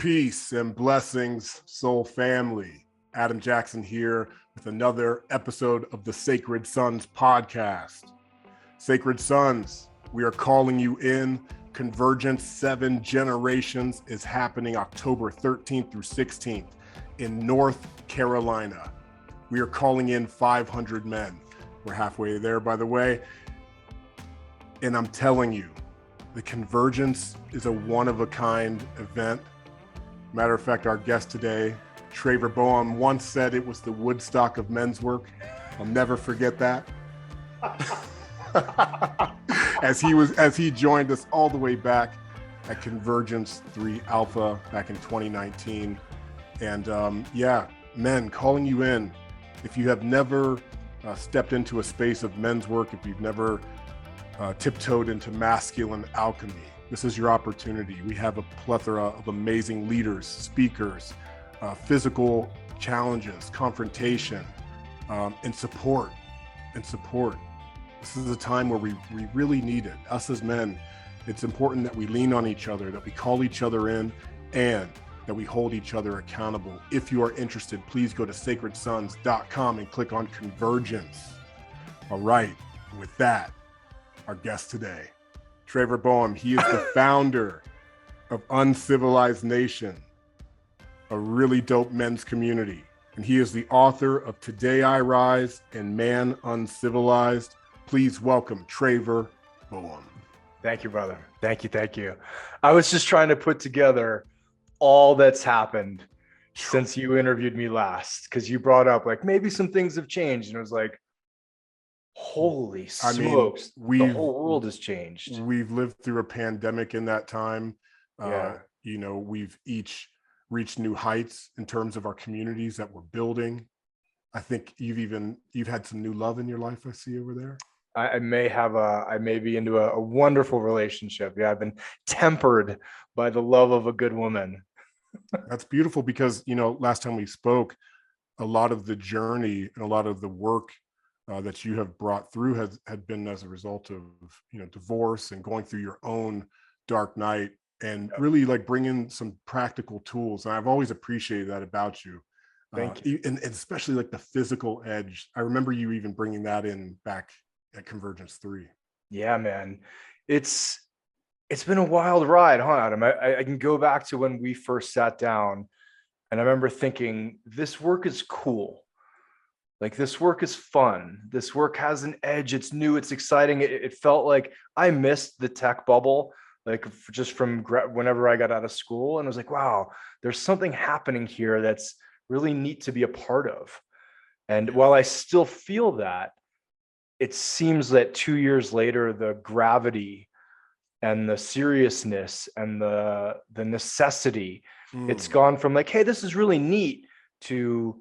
Peace and blessings, soul family. Adam Jackson here with another episode of the Sacred Sons podcast. Sacred Sons, we are calling you in. Convergence 7 Generations is happening October 13th through 16th in North Carolina. We are calling in 500 men. We're halfway there, by the way. And I'm telling you, the Convergence is a one-of-a-kind event. Matter of fact, our guest today, Traver Boehm, once said it was the Woodstock of men's work. I'll never forget that. as he joined us all the way back at Convergence 3 Alpha back in 2019. And men, calling you in. If you have never stepped into a space of men's work, if you've never tiptoed into masculine alchemy, this is your opportunity. We have a plethora of amazing leaders, speakers, physical challenges, confrontation, and support. This is a time where we really need it. Us as men, it's important that we lean on each other, that we call each other in, and that we hold each other accountable. If you are interested, please go to sacredsons.com and click on Convergence. All right, with that, our guest today, Traver Boehm. He is the founder of Uncivilized Nation, a really dope men's community. And he is the author of Today I Rise and Man UNcivilized. Please welcome Traver Boehm. Thank you, brother. Thank you. I was just trying to put together all that's happened since you interviewed me last, because you brought up like maybe some things have changed. And it was like, holy smokes, the whole world has changed. We've lived through a pandemic in that time. We've each reached new heights in terms of our communities that we're building. I think you've had some new love in your life, I see over there. I may be into a wonderful relationship. Yeah, I've been tempered by the love of a good woman. That's beautiful because, last time we spoke, a lot of the journey and a lot of the work that you have brought through had been as a result of divorce and going through your own dark night, and really like bringing some practical tools. And I've always appreciated that about you. Thank you. And especially like the physical edge. I remember you even bringing that in back at Convergence 3. Yeah, man, it's been a wild ride, huh, Adam? I can go back to when we first sat down, and I remember thinking, this work is cool. Like, this work is fun. This work has an edge. It's new. It's exciting. It felt like I missed the tech bubble, like just from whenever I got out of school. And I was like, wow, there's something happening here that's really neat to be a part of. And while I still feel that, it seems that 2 years later, the gravity and the seriousness and the necessity, it's gone from like, hey, this is really neat, to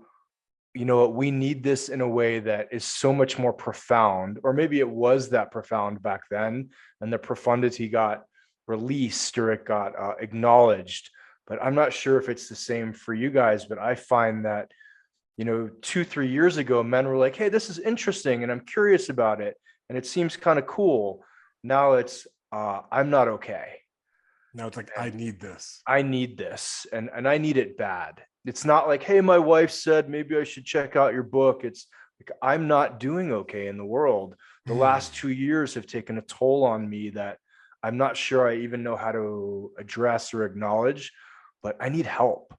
we need this in a way that is so much more profound. Or maybe it was that profound back then, and the profundity got released or it got acknowledged. But I'm not sure if it's the same for you guys. But I find that, 2-3 years ago, men were like, hey, this is interesting and I'm curious about it, and it seems kind of cool. Now it's, I'm not okay. Now it's like, I need this. And I need it bad. It's not like, hey, my wife said maybe I should check out your book. It's like, I'm not doing okay in the world. The last 2 years have taken a toll on me that I'm not sure I even know how to address or acknowledge, but I need help.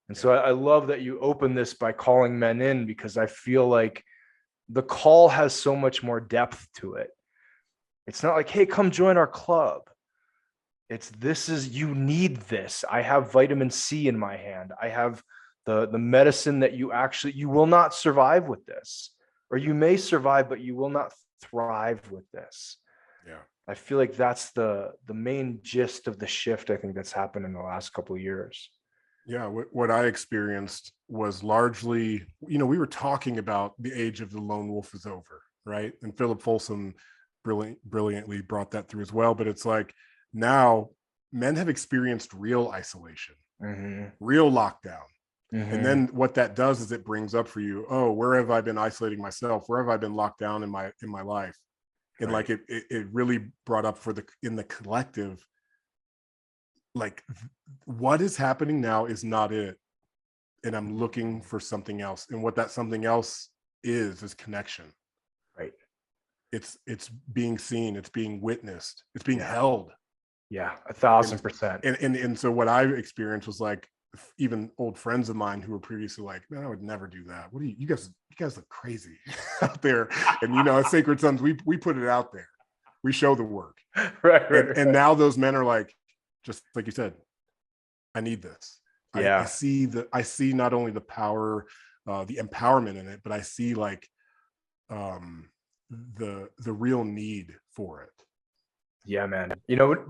And so I love that you open this by calling men in, because I feel like the call has so much more depth to it. It's not like, hey, come join our club. You need this. I have vitamin C in my hand. I have the medicine that you will not survive with this, or you may survive, but you will not thrive with this. Yeah. I feel like that's the main gist of the shift, I think, that's happened in the last couple of years. Yeah. What I experienced was largely, we were talking about the age of the lone wolf is over, right? And Philip Folsom brilliantly brought that through as well. But it's like, now men have experienced real isolation, real lockdown. And then what that does is it brings up for you, oh, where have I been isolating myself? Where have I been locked down in my life? And right. Like it really brought up in the collective, like what is happening now is not it. And I'm looking for something else. And what that something else is connection. Right. It's being seen, it's being witnessed, it's being held. Yeah, 1,000%. And so what I experienced was like, even old friends of mine who were previously like, man, I would never do that. What do you guys look crazy out there. And at Sacred Sons, we put it out there. We show the work. Right. And now those men are like, just like you said, I need this. Yeah. I see not only the power, the empowerment in it, but I see like the real need for it. Yeah, man.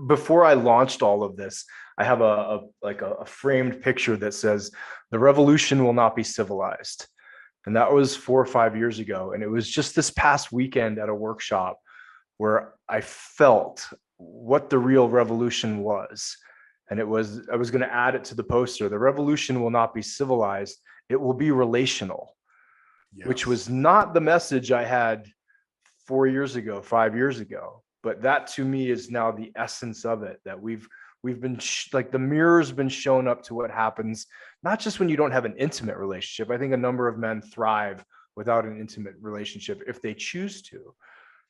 Before I launched all of this, I have a framed picture that says the revolution will not be civilized. And that was 4 or 5 years ago. And it was just this past weekend at a workshop where I felt what the real revolution was. And I was going to add it to the poster. The revolution will not be civilized. It will be relational, which was not the message I had 4 years ago, 5 years ago. But that to me is now the essence of it, that we've been like the mirror's been shown up to what happens, not just when you don't have an intimate relationship. I think a number of men thrive without an intimate relationship if they choose to.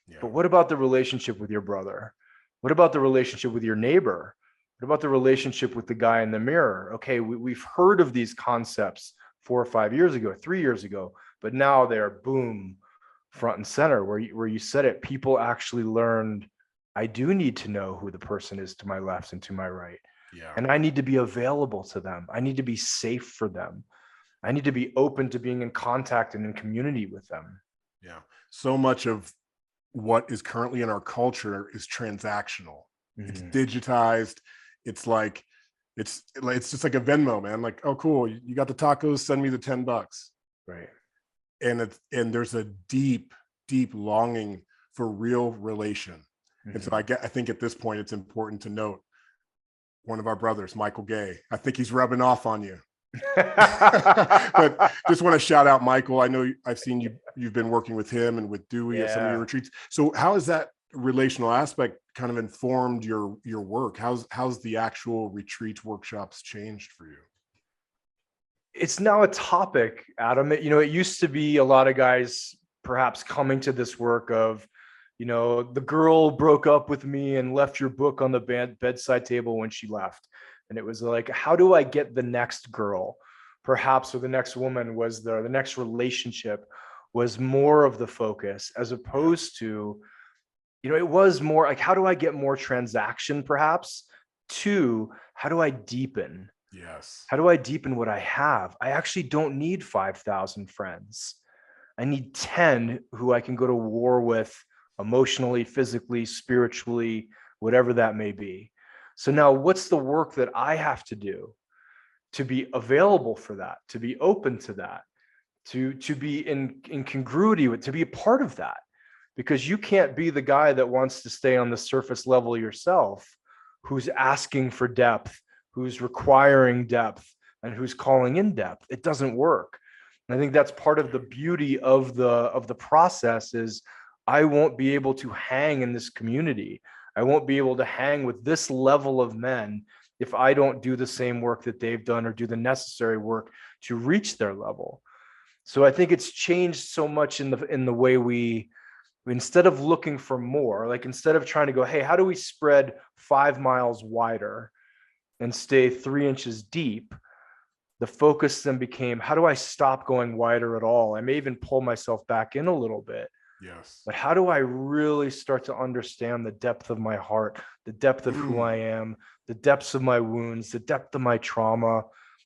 Yeah. But what about the relationship with your brother? What about the relationship with your neighbor? What about the relationship with the guy in the mirror? Okay, we've heard of these concepts 4 or 5 years ago, 3 years ago, but now they're boom, front and center, where you said it. People actually learned, I do need to know who the person is to my left and to my right. Yeah. And I need to be available to them. I need to be safe for them. I need to be open to being in contact and in community with them. Yeah. So much of what is currently in our culture is transactional. Mm-hmm. It's digitized. It's like, it's just like a Venmo, man. Like, oh, cool. You got the tacos, send me the $10. Right. And there's a deep, deep longing for real relation. Mm-hmm. And so I think at this point, it's important to note one of our brothers, Michael Gay. I think he's rubbing off on you. But just want to shout out Michael. I know I've seen you've been working with him and with Dewey at some of your retreats. So how has that relational aspect kind of informed your work? How's the actual retreats, workshops changed for you? It's now a topic, Adam. It used to be a lot of guys perhaps coming to this work of, the girl broke up with me and left your book on the bedside table when she left. And it was like, how do I get the next girl? Perhaps, or the next woman was the next relationship was more of the focus, as opposed to, it was more like, how do I get more transaction, perhaps, to how do I deepen? Yes. How do I deepen what I have? I actually don't need 5,000 friends. I need 10 who I can go to war with emotionally, physically, spiritually, whatever that may be. So now what's the work that I have to do to be available for that, to be open to that, to be in congruity with, to be a part of that? Because you can't be the guy that wants to stay on the surface level yourself, who's asking for depth, who's requiring depth, and who's calling in depth. It doesn't work. And I think that's part of the beauty of the process is I won't be able to hang in this community. I won't be able to hang with this level of men if I don't do the same work that they've done or do the necessary work to reach their level. So I think it's changed so much in the way we instead of looking for more, like instead of trying to go, hey, how do we spread 5 miles wider and stay 3 inches deep? The focus then became, how do I stop going wider at all? I may even pull myself back in a little bit. Yes. But how do I really start to understand the depth of my heart, the depth of who I am, the depths of my wounds, the depth of my trauma,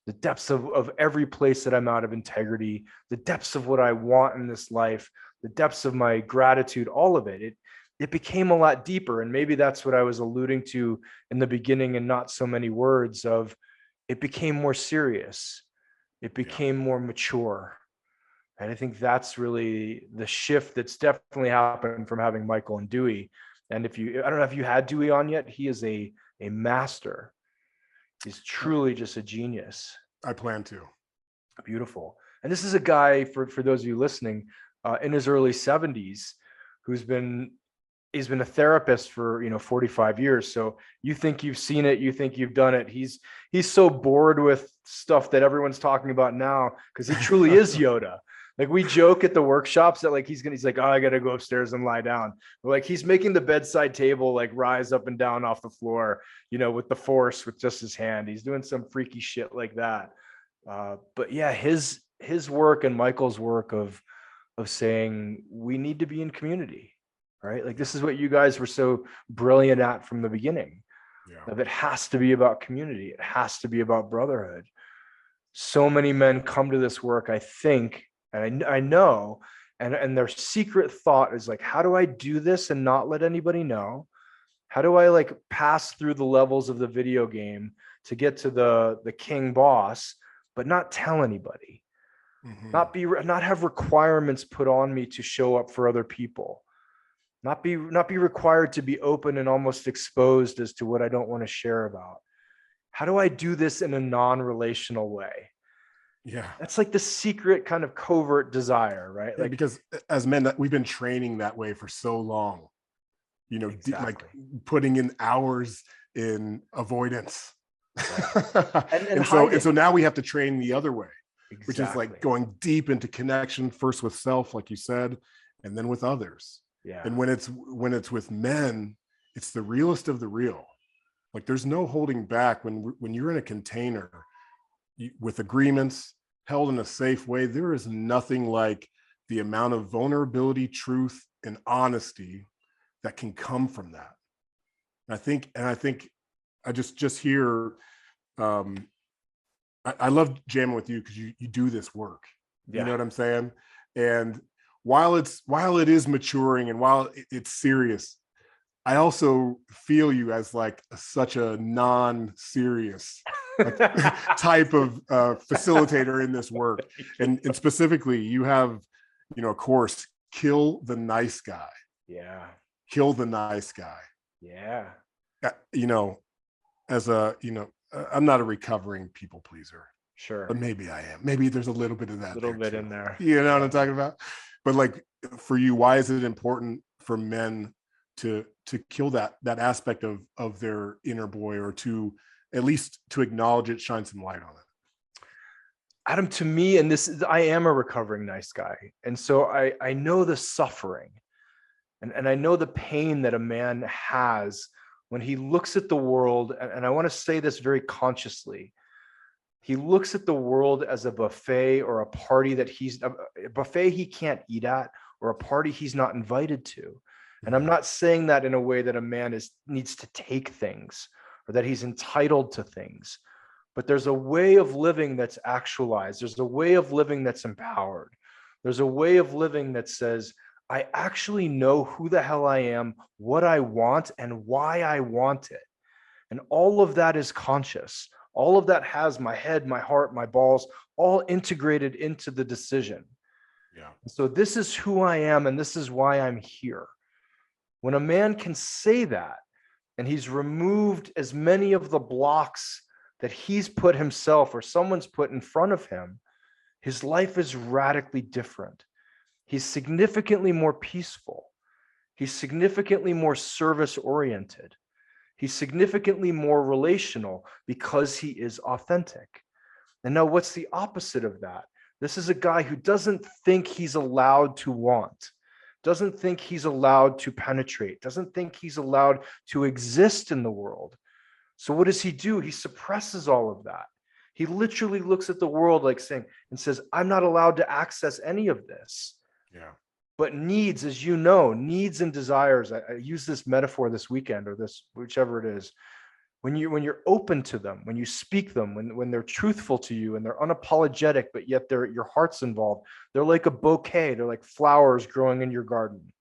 the depths of every place that I'm out of integrity, the depths of what I want in this life, the depths of my gratitude, all of it. It became a lot deeper. And maybe that's what I was alluding to in the beginning and not so many words of, it became more serious. It became more mature. And I think that's really the shift that's definitely happened from having Michael and Dewey. And I don't know if you had Dewey on yet, he is a master. He's truly just a genius. I plan to. Beautiful. And this is a guy, for those of you listening, in his early 70s, who's been he's been a therapist for 45 years. So you think you've seen it, you think you've done it. He's so bored with stuff that everyone's talking about now, because he truly is Yoda. Like, we joke at the workshops that like he's like, oh, I gotta go upstairs and lie down. But like, he's making the bedside table like rise up and down off the floor, with the force, with just his hand. He's doing some freaky shit like that. But yeah, his work and Michael's work of saying we need to be in community, right? Like, this is what you guys were so brilliant at from the beginning. Yeah. It has to be about community. It has to be about brotherhood. So many men come to this work, I think, and I know, and their secret thought is like, how do I do this and not let anybody know? How do I like pass through the levels of the video game to get to the king boss, but not tell anybody? Not have requirements put on me to show up for other people, not be required to be open and almost exposed as to what I don't want to share about. How do I do this in a non-relational way? Yeah. That's like the secret kind of covert desire, right? Yeah, Like, because as men, we've been training that way for so long, exactly. like putting in hours in avoidance. And so now we have to train the other way, which is exactly. like going deep into connection, first with self, like you said, and then with others. Yeah. And when it's with men, it's the realest of the real. Like, there's no holding back when you're in a container with agreements held in a safe way. There is nothing like the amount of vulnerability, truth, and honesty that can come from that. And I think I just hear, I love jamming with you because you do this work. Yeah. You know what I'm saying? And while it is maturing and while it's serious, I also feel you as like such a non-serious type of facilitator in this work. And specifically, you have, a course, Kill the Nice Guy. Yeah. Kill the Nice Guy. Yeah. As I'm not a recovering people pleaser. Sure. But maybe I am. Maybe there's a little bit of that. Little bit in there. You know what I'm talking about? But like, for you, why is it important for men to kill that aspect of their inner boy, or to at least to acknowledge it, shine some light on it? Adam, to me, and I am a recovering nice guy. And so I know the suffering and I know the pain that a man has when he looks at the world. And I want to say this very consciously. He looks at the world as a buffet, or a party that a buffet he can't eat at, or a party he's not invited to. And I'm not saying that in a way that a man needs to take things, or that he's entitled to things. But there's a way of living that's actualized. There's a way of living that's empowered. There's a way of living that says, I actually know who the hell I am, what I want, and why I want it. And all of that is conscious. All of that has my head, my heart, my balls, all integrated into the decision. Yeah. So this is who I am, and this is why I'm here. When a man can say that, and he's removed as many of the blocks that he's put himself or someone's put in front of him, his life is radically different. He's significantly more peaceful. He's significantly more service-oriented. He's significantly more relational because he is authentic. And now, what's the opposite of that? This is a guy who doesn't think he's allowed to want, doesn't think he's allowed to penetrate, doesn't think he's allowed to exist in the world. So what does he do? He suppresses all of that. He literally looks at the world like saying, and says, I'm not allowed to access any of this. Yeah. But needs, as you know, needs and desires. I use this metaphor this weekend, or this, whichever it is. When you're open to them, when you speak them, when they're truthful to you and they're unapologetic, but yet your heart's involved, they're like a bouquet. They're like flowers growing in your garden.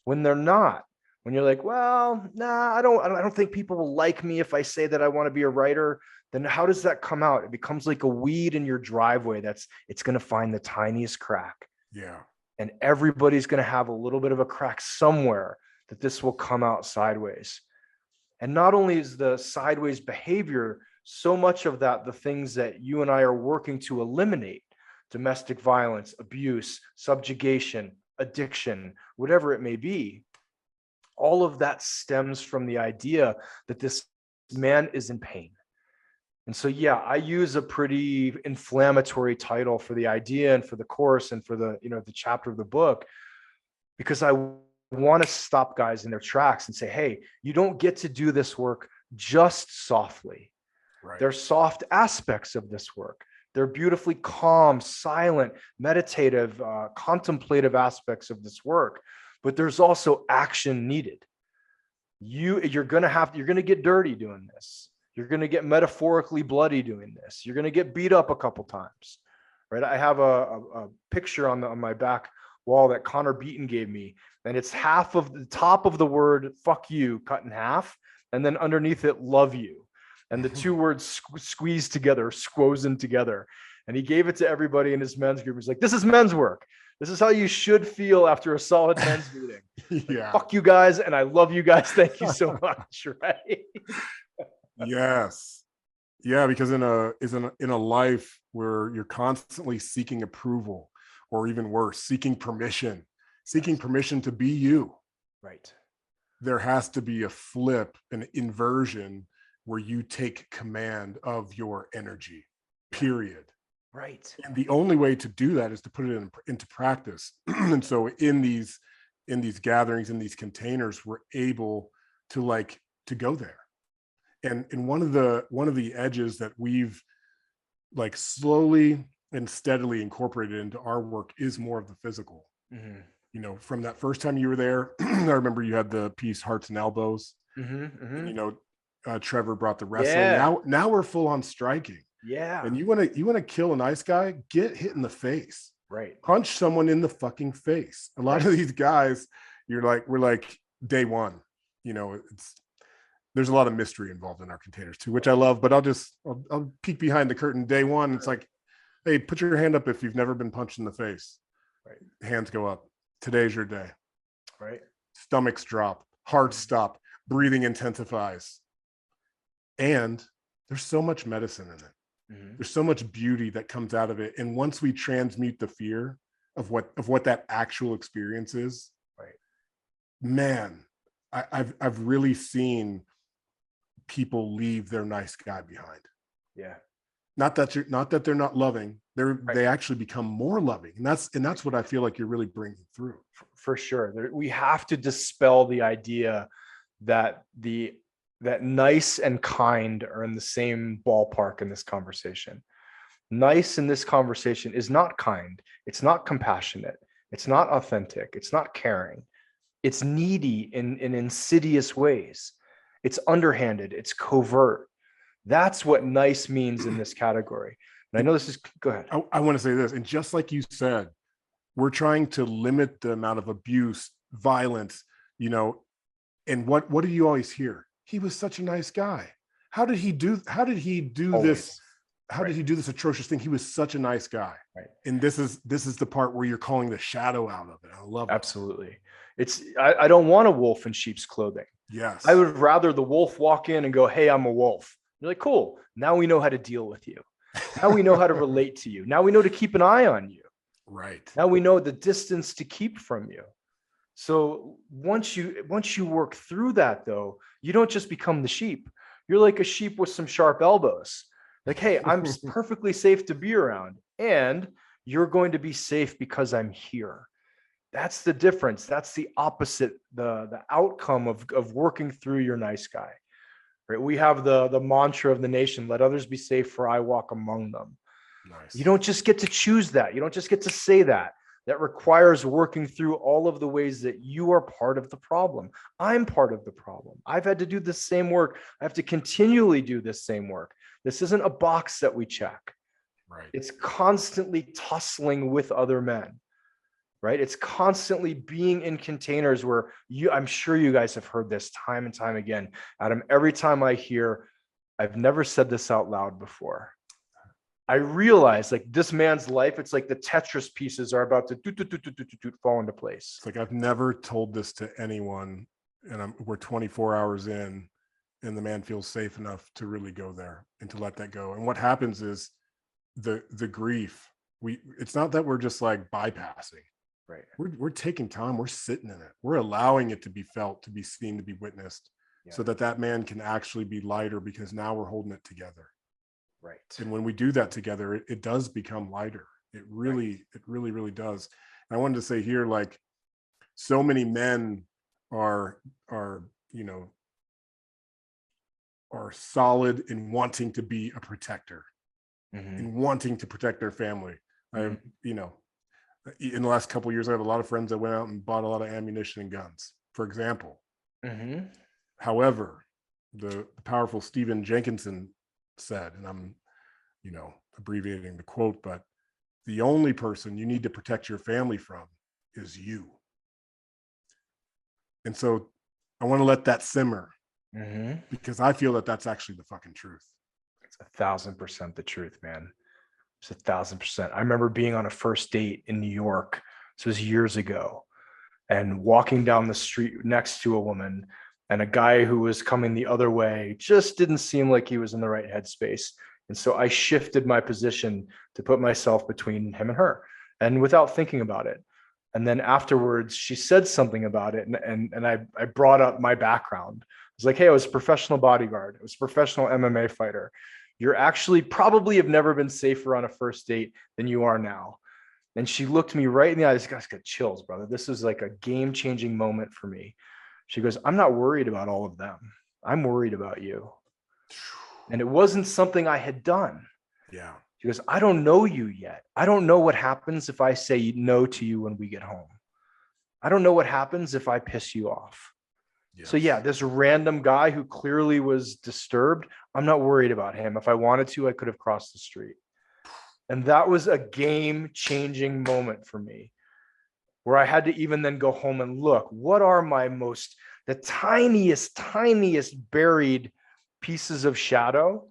When they're not, when you're like, well, nah, I don't think people will like me if I say that I want to be a writer, then how does that come out? It becomes like a weed in your driveway it's going to find the tiniest crack. Yeah. And everybody's going to have a little bit of a crack somewhere that this will come out sideways. And not only is the sideways behavior, so much of that, the things that you and I are working to eliminate: domestic violence, abuse, subjugation, addiction, whatever it may be. All of that stems from the idea that this man is in pain. And so, yeah, I use a pretty inflammatory title for the idea and for the course and for the, the chapter of the book, because I want to stop guys in their tracks and say, hey, you don't get to do this work just softly. Right. There's soft aspects of this work. They're beautifully calm, silent, meditative, contemplative aspects of this work, but there's also action needed. You're going to get dirty doing this. You're going to get metaphorically bloody doing this. You're going to get beat up a couple times, right? I have a picture on my back wall that Connor Beaton gave me, and it's half of the top of the word "fuck you" cut in half, and then underneath it, "love you," and the two words squeezed together, squozen together. And he gave it to everybody in his men's group. He's like, "This is men's work. This is how you should feel after a solid men's meeting. Yeah. Fuck you guys, and I love you guys. Thank you so much." Right? Yes. Yeah, because in a life where you're constantly seeking approval, or even worse, seeking permission to be you. Right. There has to be a flip, an inversion, where you take command of your energy, period. Right. And the only way to do that is to put it into practice. And so in these gatherings, in these containers, we're able to go there. And one of the edges that we've slowly and steadily incorporated into our work is more of the physical. Mm-hmm. From that first time you were there, I remember you had the piece Hearts and Elbows. Mm-hmm. And, Traver brought the wrestling. Yeah. Now we're full on striking. Yeah. And you want to kill a nice guy, get hit in the face. Right. Punch someone in the fucking face. A lot of these guys, we're like day one. There's a lot of mystery involved in our containers too, which I love, but I'll peek behind the curtain day one. It's like, hey, put your hand up if you've never been punched in the face. Right. Hands go up. Today's your day. Right. Stomachs drop, hearts stop, breathing intensifies. And there's so much medicine in it. Mm-hmm. There's so much beauty that comes out of it. And once we transmute the fear of what that actual experience is, right, man, I've really seen people leave their nice guy behind. Yeah. Not that they're not loving. They actually become more loving. And that's what I feel like you're really bringing through. For sure. We have to dispel the idea that that nice and kind are in the same ballpark in this conversation. Nice in this conversation is not kind. It's not compassionate. It's not authentic. It's not caring. It's needy in insidious ways. It's underhanded. It's covert. That's what nice means in this category. And I know this is, go ahead. I want to say this. And just like you said, we're trying to limit the amount of abuse, violence, and what do you always hear? He was such a nice guy. How did he do this? How did he do this atrocious thing? He was such a nice guy. Right. And this is the part where you're calling the shadow out of it. I love it. Absolutely. I don't want a wolf in sheep's clothing. Yes. I would rather the wolf walk in and go, "Hey, I'm a wolf." You're like, "Cool. Now we know how to deal with you. Now we know how to relate to you. Now we know to keep an eye on you. Right. Now we know the distance to keep from you." So once you work through that, though, you don't just become the sheep. You're like a sheep with some sharp elbows. Like, hey, I'm perfectly safe to be around, and you're going to be safe because I'm here. That's the difference. That's the opposite, the outcome of working through your nice guy. Right? We have the mantra of the nation: "Let others be safe, for I walk among them." Nice. You don't just get to choose that. You don't just get to say that. That requires working through all of the ways that you are part of the problem. I'm part of the problem. I've had to do the same work. I have to continually do this same work. This isn't a box that we check. Right. It's constantly tussling with other men. Right? It's constantly being in containers where I'm sure you guys have heard this time and time again. Adam, every time I hear, I've never said this out loud before, I realize like this man's life, it's like the Tetris pieces are about to fall into place. It's like I've never told this to anyone, and we're 24 hours in, and the man feels safe enough to really go there and to let that go. And what happens is the grief. It's not that we're just like bypassing. Right. We're taking time, we're sitting in it, we're allowing it to be felt, to be seen, to be witnessed, so that man can actually be lighter, because now we're holding it together. Right. And when we do that together, it does become lighter. It really does. And I wanted to say here, like, so many men are solid in wanting to be a protector, in wanting to protect their family. In the last couple of years, I have a lot of friends that went out and bought a lot of ammunition and guns, for example. However, the powerful Stephen Jenkinson said, and I'm, abbreviating the quote, but the only person you need to protect your family from is you. And so I want to let that simmer, because I feel that that's actually the fucking truth. It's 1,000% the truth, man. It's 1,000%. I remember being on a first date in New York. This was years ago, and walking down the street next to a woman, and a guy who was coming the other way just didn't seem like he was in the right headspace. And so I shifted my position to put myself between him and her, and without thinking about it. And then afterwards, she said something about it. And I brought up my background. I was like, hey, I was a professional bodyguard. I was a professional MMA fighter. You're actually probably have never been safer on a first date than you are now. And she looked me right in the eyes. I got chills, brother. This was like a game-changing moment for me. She goes, I'm not worried about all of them. I'm worried about you. And it wasn't something I had done. Yeah. She goes, I don't know you yet. I don't know what happens if I say no to you when we get home. I don't know what happens if I piss you off. Yes. So yeah, this random guy who clearly was disturbed, I'm not worried about him. If I wanted to, I could have crossed the street. And that was a game-changing moment for me, where I had to even then go home and look, what are the tiniest buried pieces of shadow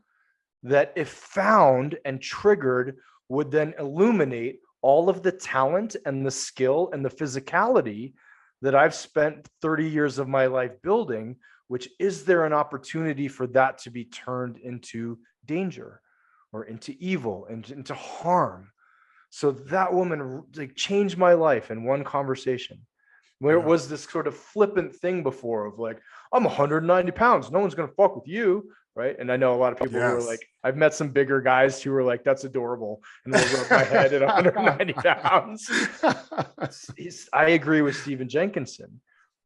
that, if found and triggered, would then illuminate all of the talent and the skill and the physicality that I've spent 30 years of my life building, which is there an opportunity for that to be turned into danger or into evil and into harm? So that woman like changed my life in one conversation, where it was this sort of flippant thing before of like, I'm 190 pounds. No one's going to fuck with you. Right. And I know a lot of people who are like, I've met some bigger guys who were like, that's adorable. And they'll rub my head at 190 pounds. I agree with Stephen Jenkinson.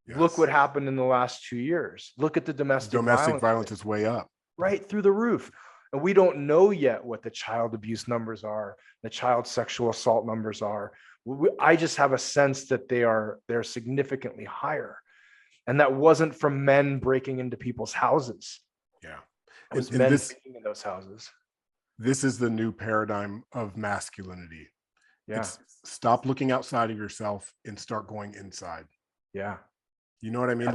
Look what happened in the last 2 years. Look at the domestic violence is way up. Right through the roof. And we don't know yet what the child abuse numbers are, the child sexual assault numbers are. I just have a sense that they're significantly higher. And that wasn't from men breaking into people's houses. Yeah. It was men breaking in those houses. This is the new paradigm of masculinity. Yeah. It's stop looking outside of yourself and start going inside. Yeah. You know what I mean?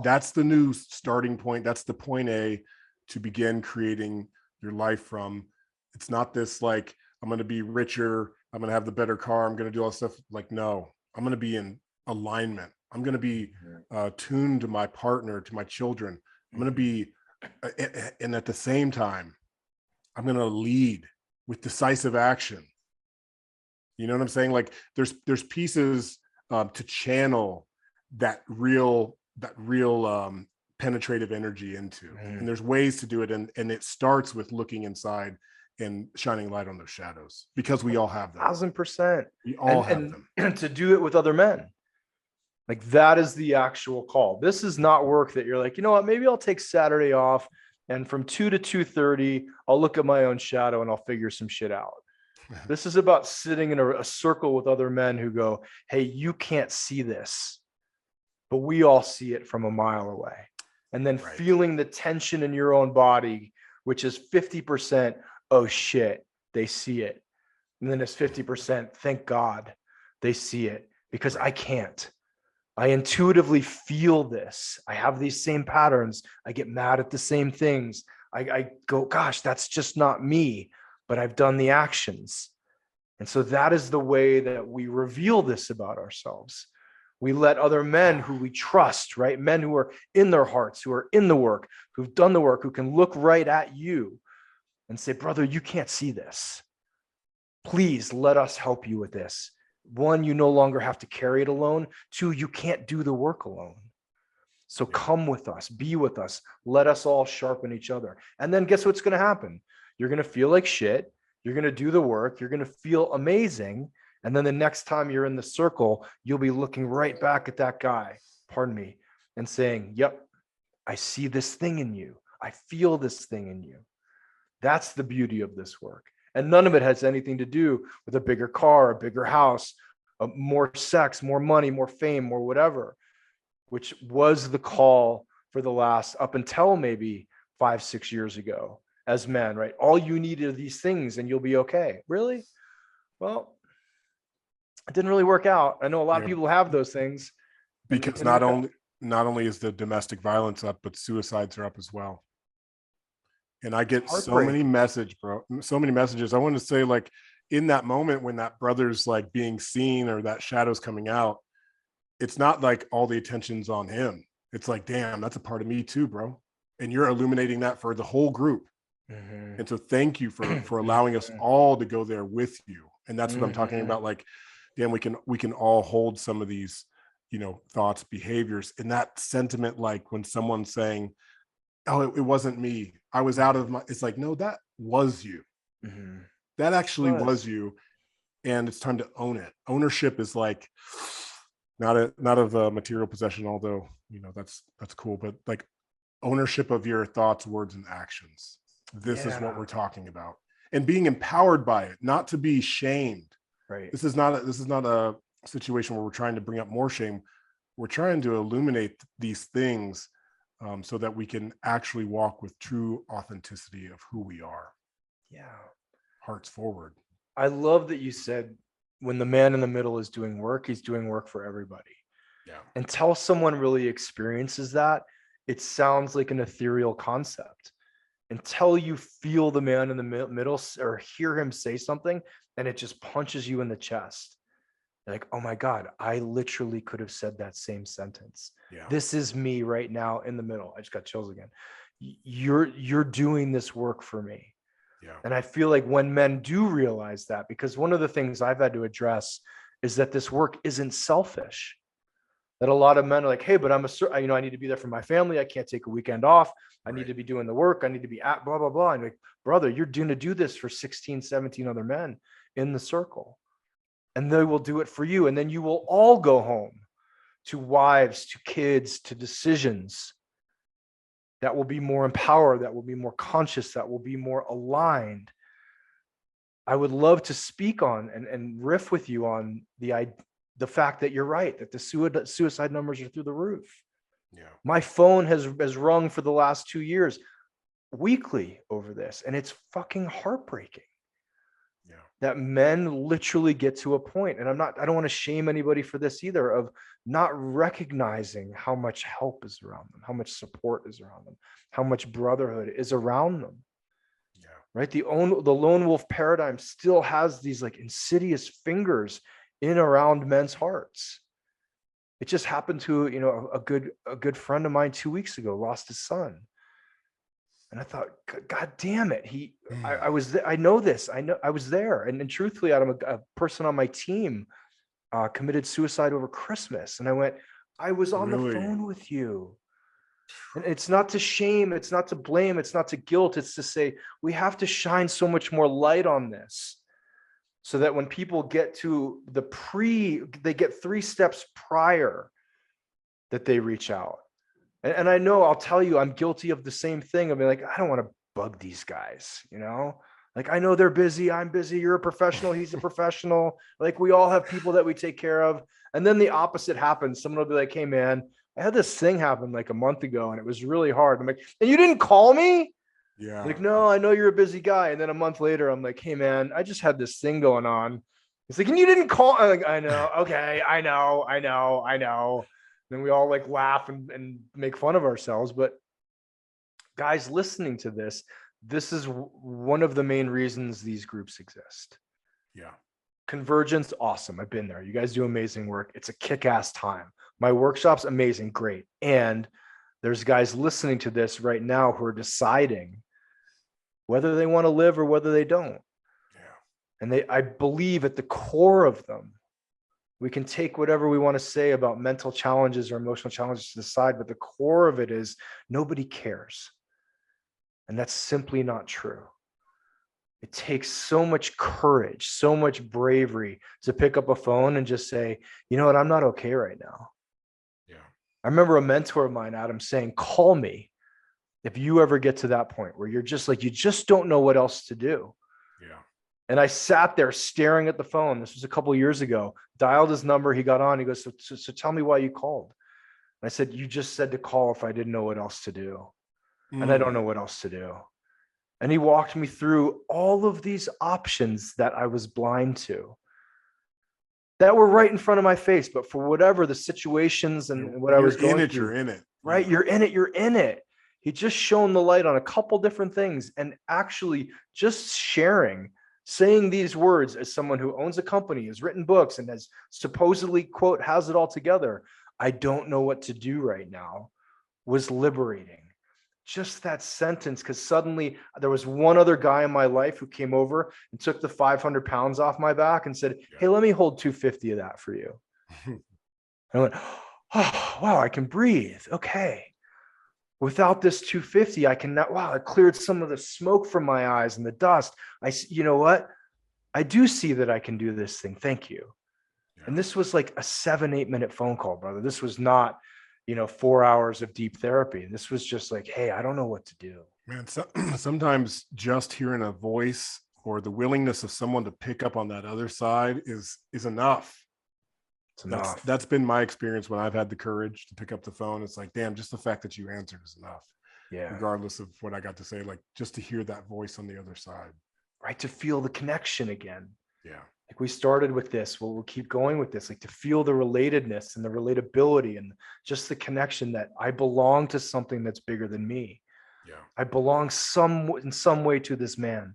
That's the new starting point. That's the point A to begin creating your life from. It's not this like, I'm going to be richer, I'm going to have the better car, I'm going to do all this stuff. Like, no, I'm going to be in alignment. I'm going to be tuned to my partner, to my children. I'm going to be, and at the same time, I'm going to lead with decisive action. You know what I'm saying? Like there's pieces to channel that real penetrative energy into, and there's ways to do it. And it starts with looking inside and shining light on those shadows, because we all have them. 1,000%. We all have them. And to do it with other men. Like that is the actual call. This is not work that you're like, you know what, maybe I'll take Saturday off and from 2 to 2:30, I'll look at my own shadow and I'll figure some shit out. This is about sitting in a circle with other men who go, hey, you can't see this, but we all see it from a mile away. And then feeling the tension in your own body, which is 50%, oh shit, they see it. And then it's 50%, thank God they see it, because I can't. I intuitively feel this. I have these same patterns. I get mad at the same things. I go, gosh, that's just not me, but I've done the actions. And so that is the way that we reveal this about ourselves. We let other men who we trust, right? Men who are in their hearts, who are in the work, who've done the work, who can look right at you and say, brother, you can't see this. Please let us help you with this. One, you no longer have to carry it alone. Two, you can't do the work alone. So come with us, be with us, let us all sharpen each other. And then guess what's going to happen? You're going to feel like shit. You're going to do the work. You're going to feel amazing. And then the next time you're in the circle, you'll be looking right back at that guy, pardon me, and saying, yep, I see this thing in you. I feel this thing in you. That's the beauty of this work. And none of it has anything to do with a bigger car, a bigger house, more sex, more money, more fame, more whatever, which was the call for the last, up until maybe 5-6 years ago as men, right? All you need are these things and you'll be okay. Really? Well, it didn't really work out. I know a lot of people have those things. Because not only is the domestic violence up, but suicides are up as well. And I get so many messages. I want to say, like, in that moment when that brother's like being seen or that shadow's coming out, it's not like all the attention's on him. It's like, damn, that's a part of me too, bro. And you're illuminating that for the whole group. Mm-hmm. And so thank you for allowing us all to go there with you. And that's what I'm talking about. Like, damn, we can all hold some of these, you know, thoughts, behaviors, and that sentiment, like when someone's saying, oh, it wasn't me, I was out of my, it's like, no, that was you. Mm-hmm. That actually was you. And it's time to own it. Ownership is like not of a material possession, although, you know, that's cool, but like ownership of your thoughts, words, and actions. This is what we're talking about. And being empowered by it, not to be shamed. Right. This is not a situation where we're trying to bring up more shame. We're trying to illuminate these things so that we can actually walk with true authenticity of who we are. Yeah. Hearts forward. I love that you said when the man in the middle is doing work, he's doing work for everybody. Yeah. Until someone really experiences that, it sounds like an ethereal concept. Until you feel the man in the middle or hear him say something and it just punches you in the chest. Like, oh my God, I literally could have said that same sentence. Yeah. This is me right now in the middle. I just got chills again. You're doing this work for me. Yeah. And I feel like when men do realize that, because one of the things I've had to address is that this work isn't selfish. That a lot of men are like, hey, but I need to be there for my family. I can't take a weekend off. I need to be doing the work. I need to be at blah, blah, blah. And like, brother, you're going to do this for 16, 17 other men in the circle. And they will do it for you. And then you will all go home to wives, to kids, to decisions that will be more empowered, that will be more conscious, that will be more aligned. I would love to speak on and riff with you on the fact that you're right, that the suicide numbers are through the roof. Yeah. My phone has rung for the last 2 years weekly over this, and it's fucking heartbreaking. Yeah. That men literally get to a point, and I don't want to shame anybody for this either, of not recognizing how much help is around them, how much support is around them, how much brotherhood is around them. Yeah. Right? The lone wolf paradigm still has these like insidious fingers in around men's hearts. It just happened to, you know, a good friend of mine 2 weeks ago lost his son. And I thought, God damn it. I was there. I know this. I was there. And truthfully, I'm a person on my team committed suicide over Christmas. And I went, I was on the phone with you. And it's not to shame. It's not to blame. It's not to guilt. It's to say, we have to shine so much more light on this. So that when people get to they get 3 steps prior that they reach out. And I know, I'll tell you, I'm guilty of the same thing. I mean, like, I don't want to bug these guys, you know? Like, I know they're busy. I'm busy. You're a professional. He's a professional. Like, we all have people that we take care of. And then the opposite happens. Someone will be like, hey, man, I had this thing happen like a month ago and it was really hard. I'm like, and you didn't call me? Yeah. Like, no, I know you're a busy guy. And then a month later, I'm like, hey, man, I just had this thing going on. It's like, and you didn't call. I'm like, I know. Okay. I know. Then we all like laugh and make fun of ourselves. But guys listening to this is one of the main reasons these groups exist. Yeah. Convergence, awesome. I've been there. You guys do amazing work. It's a kick-ass time. My workshop's amazing. Great. And there's guys listening to this right now who are deciding whether they want to live or whether they don't. Yeah. And I believe at the core of them, We can take whatever we want to say about mental challenges or emotional challenges to the side, but the core of it is nobody cares. And that's simply not true. It takes so much courage, so much bravery to pick up a phone and just say, you know what, I'm not okay right now. Yeah. I remember a mentor of mine, Adam, saying, call me if you ever get to that point where you're just like, you just don't know what else to do. Yeah. And I sat there staring at the phone. This was a couple of years ago, dialed his number. He got on. He goes, so tell me why you called. And I said, you just said to call if I didn't know what else to do. And I don't know what else to do. And he walked me through all of these options that I was blind to, that were right in front of my face. But for whatever the situations and what I was going through, you're in it. Right? Yeah. You're in it. He just shone the light on a couple different things, and actually just sharing, saying these words as someone who owns a company, has written books, and has supposedly, quote, has it all together. I don't know what to do right now, was liberating. Just that sentence, because suddenly there was one other guy in my life who came over and took the 500 pounds off my back and said, hey, let me hold 250 of that for you. And I went, oh, wow, I can breathe. Okay. Without this 250, I can now, wow, it cleared some of the smoke from my eyes and the dust. You know what? I do see that I can do this thing. Thank you. Yeah. And this was like a 7-8 minute phone call, brother. This was not, 4 hours of deep therapy. This was just like, hey, I don't know what to do. Man, sometimes just hearing a voice or the willingness of someone to pick up on that other side is enough. That's been my experience when I've had the courage to pick up the phone. It's like, damn, just the fact that you answered is enough. Yeah. Regardless of what I got to say, like just to hear that voice on the other side. Right. To feel the connection again. Yeah. Like we started with this, we'll keep going with this, like to feel the relatedness and the relatability and just the connection that I belong to something that's bigger than me. Yeah. I belong in some way to this man.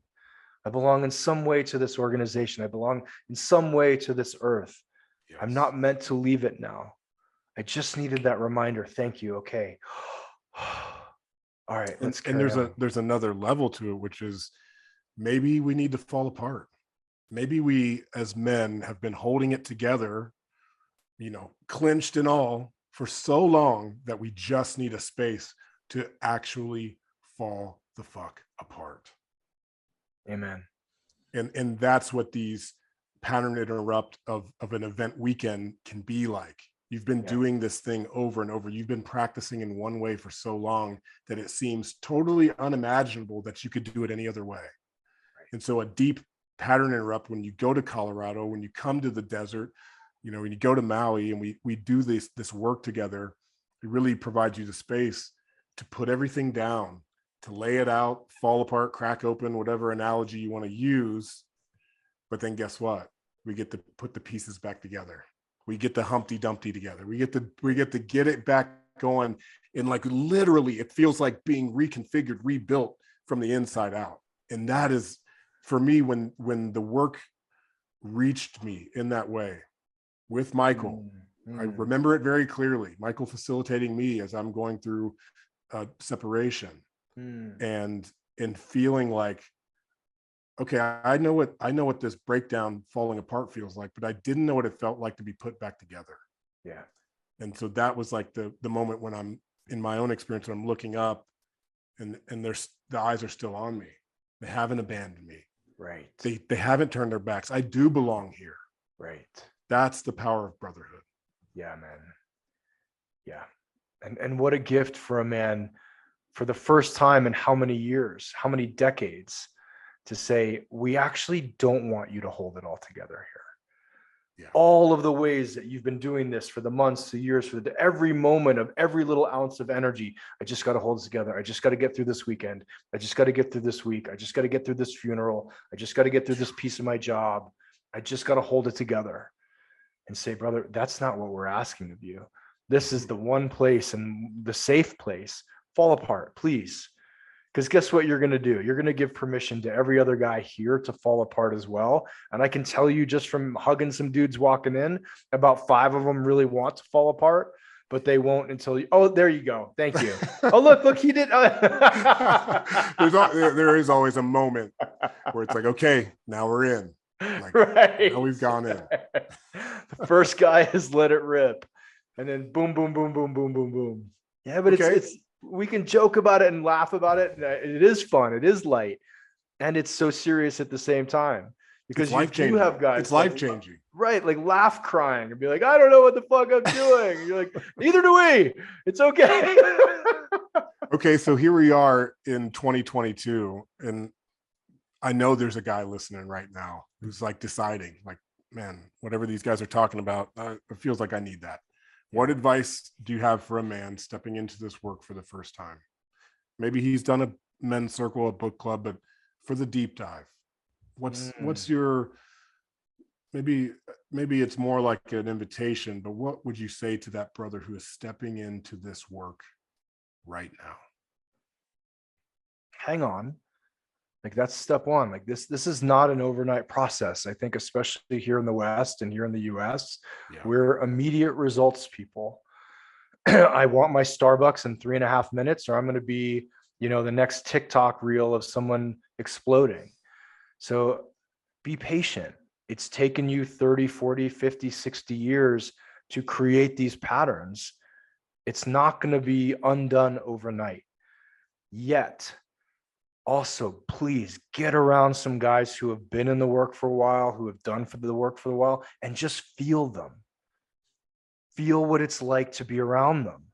I belong in some way to this organization. I belong in some way to this earth. Yes. I'm not meant to leave it now. I just needed that reminder. Thank you. Okay. All right. Let's carry on. There's another level to it, which is maybe we need to fall apart. Maybe we as men have been holding it together, clinched and all for so long that we just need a space to actually fall the fuck apart. Amen. And that's what these pattern interrupt of an event weekend can be like. You've been doing this thing over and over. You've been practicing in one way for so long that it seems totally unimaginable that you could do it any other way. Right. And so a deep pattern interrupt, when you go to Colorado, when you come to the desert, when you go to Maui and we do this work together, it really provides you the space to put everything down, to lay it out, fall apart, crack open, whatever analogy you want to use. But then guess what? We get to put the pieces back together. We get the Humpty Dumpty together. We get to get it back going. And like literally, it feels like being reconfigured, rebuilt from the inside out. And that is, for me, when the work reached me in that way with Michael, I remember it very clearly. Michael facilitating me as I'm going through separation and feeling like, okay, I know what this breakdown, falling apart feels like, but I didn't know what it felt like to be put back together. Yeah. And so that was like the moment when I'm in my own experience, when I'm looking up and the eyes are still on me. They haven't abandoned me. Right. They haven't turned their backs. I do belong here. Right. That's the power of brotherhood. Yeah, man. Yeah. And what a gift for a man, for the first time in how many years, how many decades, to say, we actually don't want you to hold it all together here. Yeah. All of the ways that you've been doing this for the months, the years, for every moment of every little ounce of energy, I just got to hold it together. I just got to get through this weekend. I just got to get through this week. I just got to get through this funeral. I just got to get through this piece of my job. I just got to hold it together and say, brother, that's not what we're asking of you. This is the one place and the safe place. Fall apart, please. Because guess what you're going to do? You're going to give permission to every other guy here to fall apart as well. And I can tell you just from hugging some dudes walking in, about 5 of them really want to fall apart, but they won't until you. Oh, there you go. Thank you. Oh, look, he did. There is always a moment where it's like, okay, now we're in. Like, right. now we've gone in. The first guy is let it rip. And then boom, boom, boom, boom, boom, boom, boom. Yeah, but Okay. it's we can joke about it and laugh about it. And it is fun. It is light. And it's so serious at the same time. Because It's you do life-changing. have guys. It's life-changing. Right. Like laugh crying and be like, I don't know what the fuck I'm doing. And you're like, neither do we. It's okay. Okay, so here we are in 2022, and I know there's a guy listening right now who's like deciding, like, man, whatever these guys are talking about, it feels like I need that. What advice do you have for a man stepping into this work for the first time? Maybe he's done a men's circle, a book club, but for the deep dive, what's your, maybe it's more like an invitation, but what would you say to that brother who is stepping into this work right now? Hang on. Like that's step one. Like this is not an overnight process. I think especially here in the West and here in the US, we're immediate results people. I want my Starbucks in 3.5 minutes, or I'm going to be, the next TikTok reel of someone exploding. So be patient. It's taken you 30, 40, 50, 60 years to create these patterns. It's not going to be undone overnight. Yet, also, please get around some guys who have been in the work for a while, who have done the work for a while, and just feel them. Feel what it's like to be around them.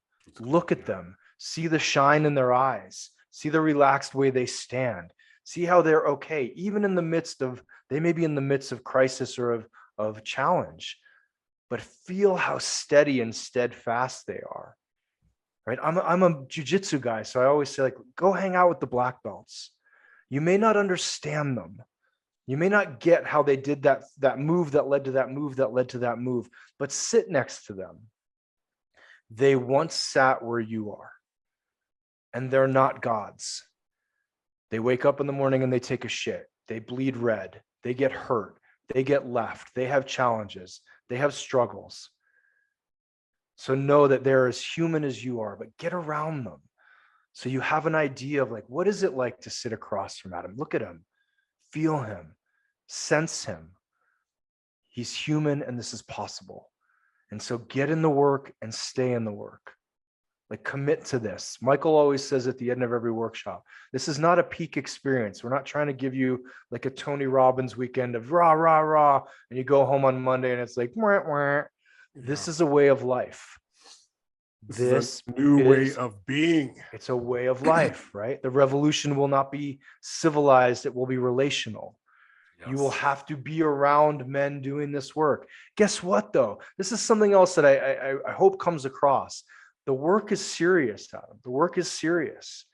Look at them. See the shine in their eyes. See the relaxed way they stand. See how they're okay, even in the midst of, they may be in the midst of crisis or of challenge, but feel how steady and steadfast they are. Right? I'm a jujitsu guy, so I always say, like, go hang out with the black belts. You may not understand them. You may not get how they did that move that led to that move that led to that move, but sit next to them. They once sat where you are, and they're not gods. They wake up in the morning and they take a shit. They bleed red. They get hurt. They get left. They have challenges. They have struggles. So know that they're as human as you are, but get around them. So you have an idea of, like, what is it like to sit across from Adam? Look at him, feel him, sense him. He's human and this is possible. And so get in the work and stay in the work. Like, commit to this. Michael always says at the end of every workshop, this is not a peak experience. We're not trying to give you like a Tony Robbins weekend of rah, rah, rah, and you go home on Monday and it's like, wah, wah. This is a way of life. This is a new way of being. It's a way of life, right? The revolution will not be civilized. It will be relational. Yes. You will have to be around men doing this work. Guess what, though? This is something else that I hope comes across. The work is serious, Adam. The work is serious.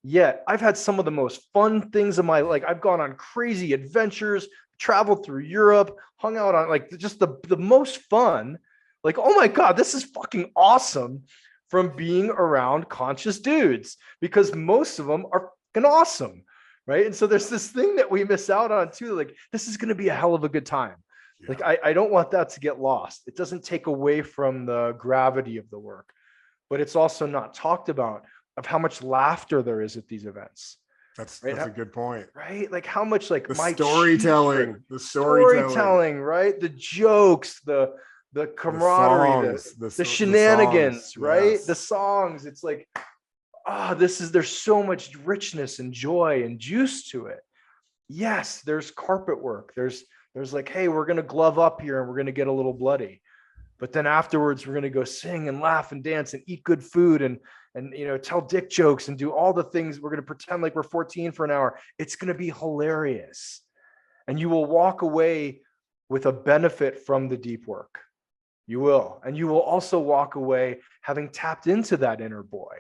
Yet I've had some of the most fun things in my life. I've gone on crazy adventures, traveled through Europe, hung out on like just the most fun. Like, oh my God, this is fucking awesome, from being around conscious dudes, because most of them are fucking awesome, right? And so there's this thing that we miss out on too. Like, this is going to be a hell of a good time. Yeah. Like, I don't want that to get lost. It doesn't take away from the gravity of the work, but it's also not talked about of how much laughter there is at these events. That's a good point. Right? Like how much, like, the storytelling, right? The jokes, the camaraderie, the shenanigans, right? Yes. The songs. It's like, there's so much richness and joy and juice to it. Yes, there's carpet work. There's like, hey, we're going to glove up here and we're going to get a little bloody. But then afterwards, we're going to go sing and laugh and dance and eat good food and tell dick jokes and do all the things. We're going to pretend like we're 14 for an hour. It's going to be hilarious. And you will walk away with a benefit from the deep work. You will. And you will also walk away having tapped into that inner boy,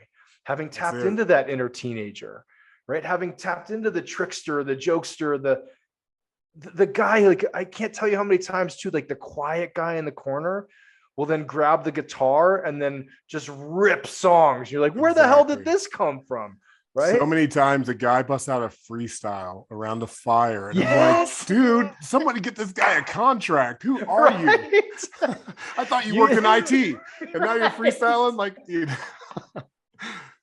having tapped into that inner teenager, right? Having tapped into the trickster, the jokester, the guy, like, I can't tell you how many times too, like the quiet guy in the corner will then grab the guitar and then just rip songs. You're like, where the hell did this come from? Right? So many times a guy busts out a freestyle around the fire. And I'm like, dude, somebody get this guy a contract. Who are you? I thought you worked in IT. And now you're freestyling like, dude.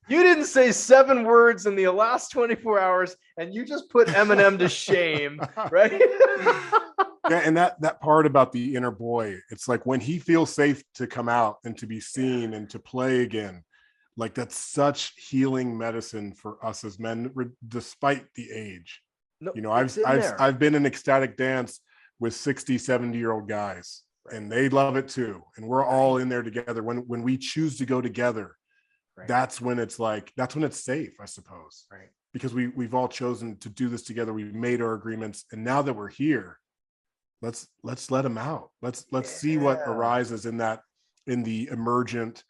You didn't say 7 words in the last 24 hours and you just put Eminem to shame, right? Yeah, and that part about the inner boy, it's like when he feels safe to come out and to be seen and to play again, like that's such healing medicine for us as men, despite the age. No, You know, it's in there. I've been in ecstatic dance with 60, 70-year-old guys, Right. and they love it too. And we're all Right. in there together. When we choose to go together, Right. that's when it's safe, I suppose. Right. Because we've all chosen to do this together. We've made our agreements, and now that we're here, let's let them out. Let's see what arises in the emergent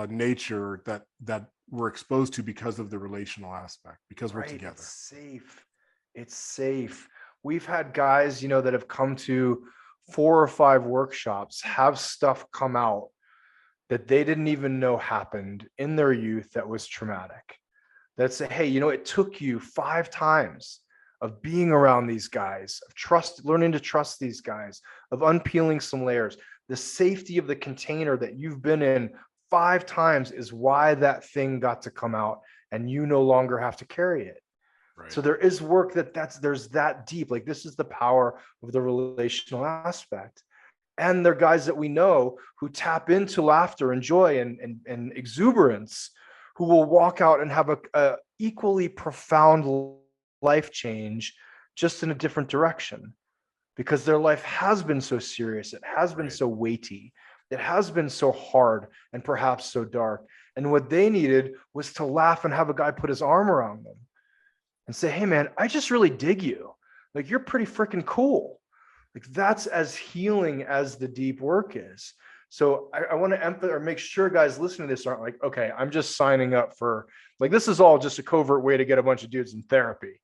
nature that we're exposed to because of the relational aspect, because we're together. It's safe. It's safe. We've had guys, that have come to 4 or 5 workshops, have stuff come out that they didn't even know happened in their youth that was traumatic. That say, hey, it took you 5 times of being around these guys, of learning to trust these guys, of unpeeling some layers. The safety of the container that you've been in 5 times is why that thing got to come out, and you no longer have to carry it. Right. So there is work there's that deep. Like, this is the power of the relational aspect. And they're guys that we know who tap into laughter and joy and exuberance, who will walk out and have a equally profound life change, just in a different direction, because their life has been so serious. It has been so weighty. It has been so hard and perhaps so dark. And what they needed was to laugh and have a guy put his arm around them and say, hey man, I just really dig you. Like, you're pretty freaking cool. Like, that's as healing as the deep work is. So I want to emphasize or make sure guys listening to this aren't like, okay, I'm just signing up for, like, this is all just a covert way to get a bunch of dudes in therapy.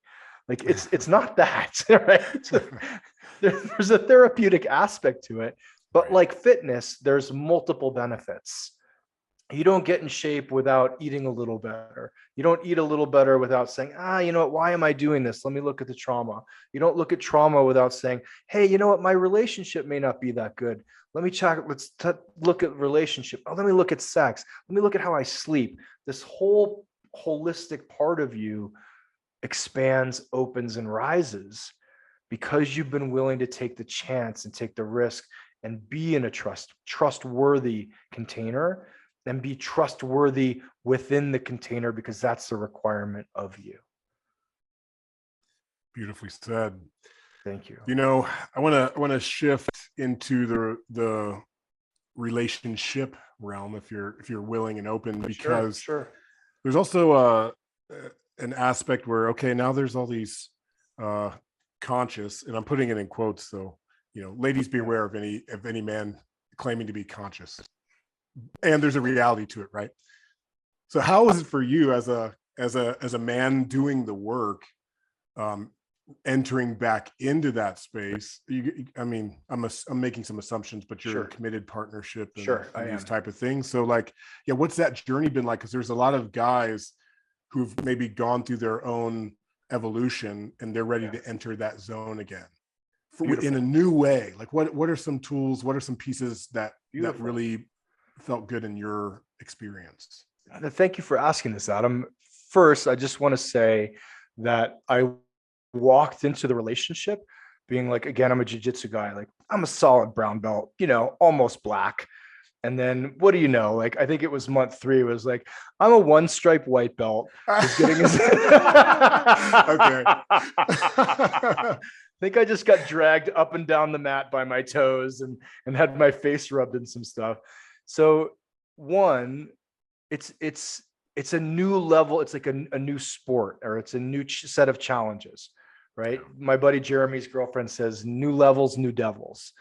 Like, it's not that, right? So there's a therapeutic aspect to it, but like fitness, there's multiple benefits. You don't get in shape without eating a little better. You don't eat a little better without saying, you know what, why am I doing this? Let me look at the trauma. You don't look at trauma without saying, hey, you know what, my relationship may not be that good. Let me check. Let's look at relationship. Oh, let me look at sex. Let me look at how I sleep. This whole holistic part of you expands, opens, and rises because you've been willing to take the chance and take the risk and be in a trustworthy container, and be trustworthy within the container, because that's the requirement of you. Beautifully said. Thank you. I want to shift into the relationship realm, if you're willing and open, because sure. There's also an aspect where, okay, now there's all these conscious, and I'm putting it in quotes, so ladies beware of any man claiming to be conscious. And there's a reality to it, right? So how is it for you as a man doing the work, entering back into that space? I'm making some assumptions, but you're in a committed partnership and these type of things. So what's that journey been like? Because there's a lot of guys who've maybe gone through their own evolution and they're ready to enter that zone again in a new way. Like, what are some tools? What are some pieces that really felt good in your experience? Thank you for asking this, Adam. First, I just want to say that I walked into the relationship being like, again, I'm a jiu-jitsu guy. Like, I'm a solid brown belt, almost black. And then what do you know? Like, I think it was month 3. It was like, I'm a 1-stripe white belt. Who's getting his... Okay. I think I just got dragged up and down the mat by my toes and had my face rubbed in some stuff. So one, it's a new level. It's like a new sport, or it's a new set of challenges, right? Yeah. My buddy Jeremy's girlfriend says, new levels, new devils.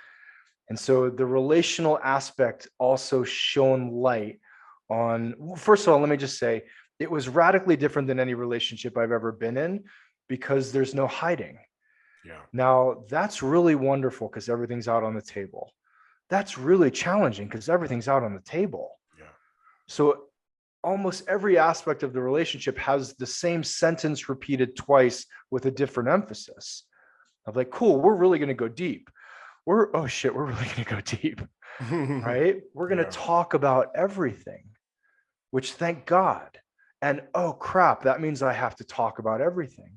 And so the relational aspect also shone light on, first of all, let me just say, it was radically different than any relationship I've ever been in, because there's no hiding. Yeah. Now, that's really wonderful because everything's out on the table. That's really challenging because everything's out on the table. Yeah. So almost every aspect of the relationship has the same sentence repeated twice with a different emphasis of like, cool, we're really going to go deep. We're really going to go deep, right? We're going to talk about everything, which, thank God. And oh crap, that means I have to talk about everything.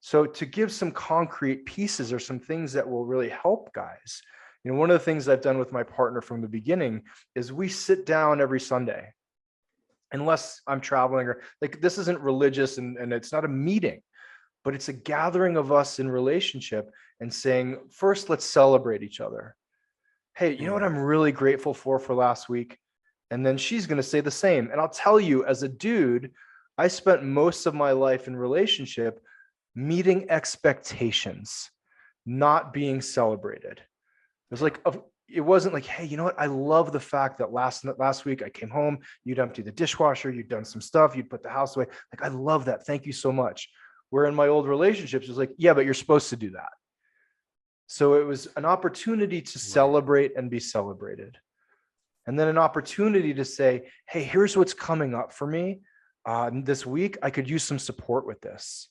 So to give some concrete pieces or some things that will really help guys, one of the things I've done with my partner from the beginning is we sit down every Sunday, unless I'm traveling, or like, this isn't religious and it's not a meeting, but it's a gathering of us in relationship and saying, first, let's celebrate each other. Hey, you know what I'm really grateful for last week? And then she's going to say the same. And I'll tell you, as a dude, I spent most of my life in relationship meeting expectations, not being celebrated. It wasn't like, hey, you know what? I love the fact that last week I came home, you'd empty the dishwasher, you'd done some stuff, you'd put the house away. Like, I love that. Thank you so much. Where in my old relationships, it was like, yeah, but you're supposed to do that. So it was an opportunity to celebrate and be celebrated. And then an opportunity to say, hey, here's what's coming up for me this week. I could use some support with this.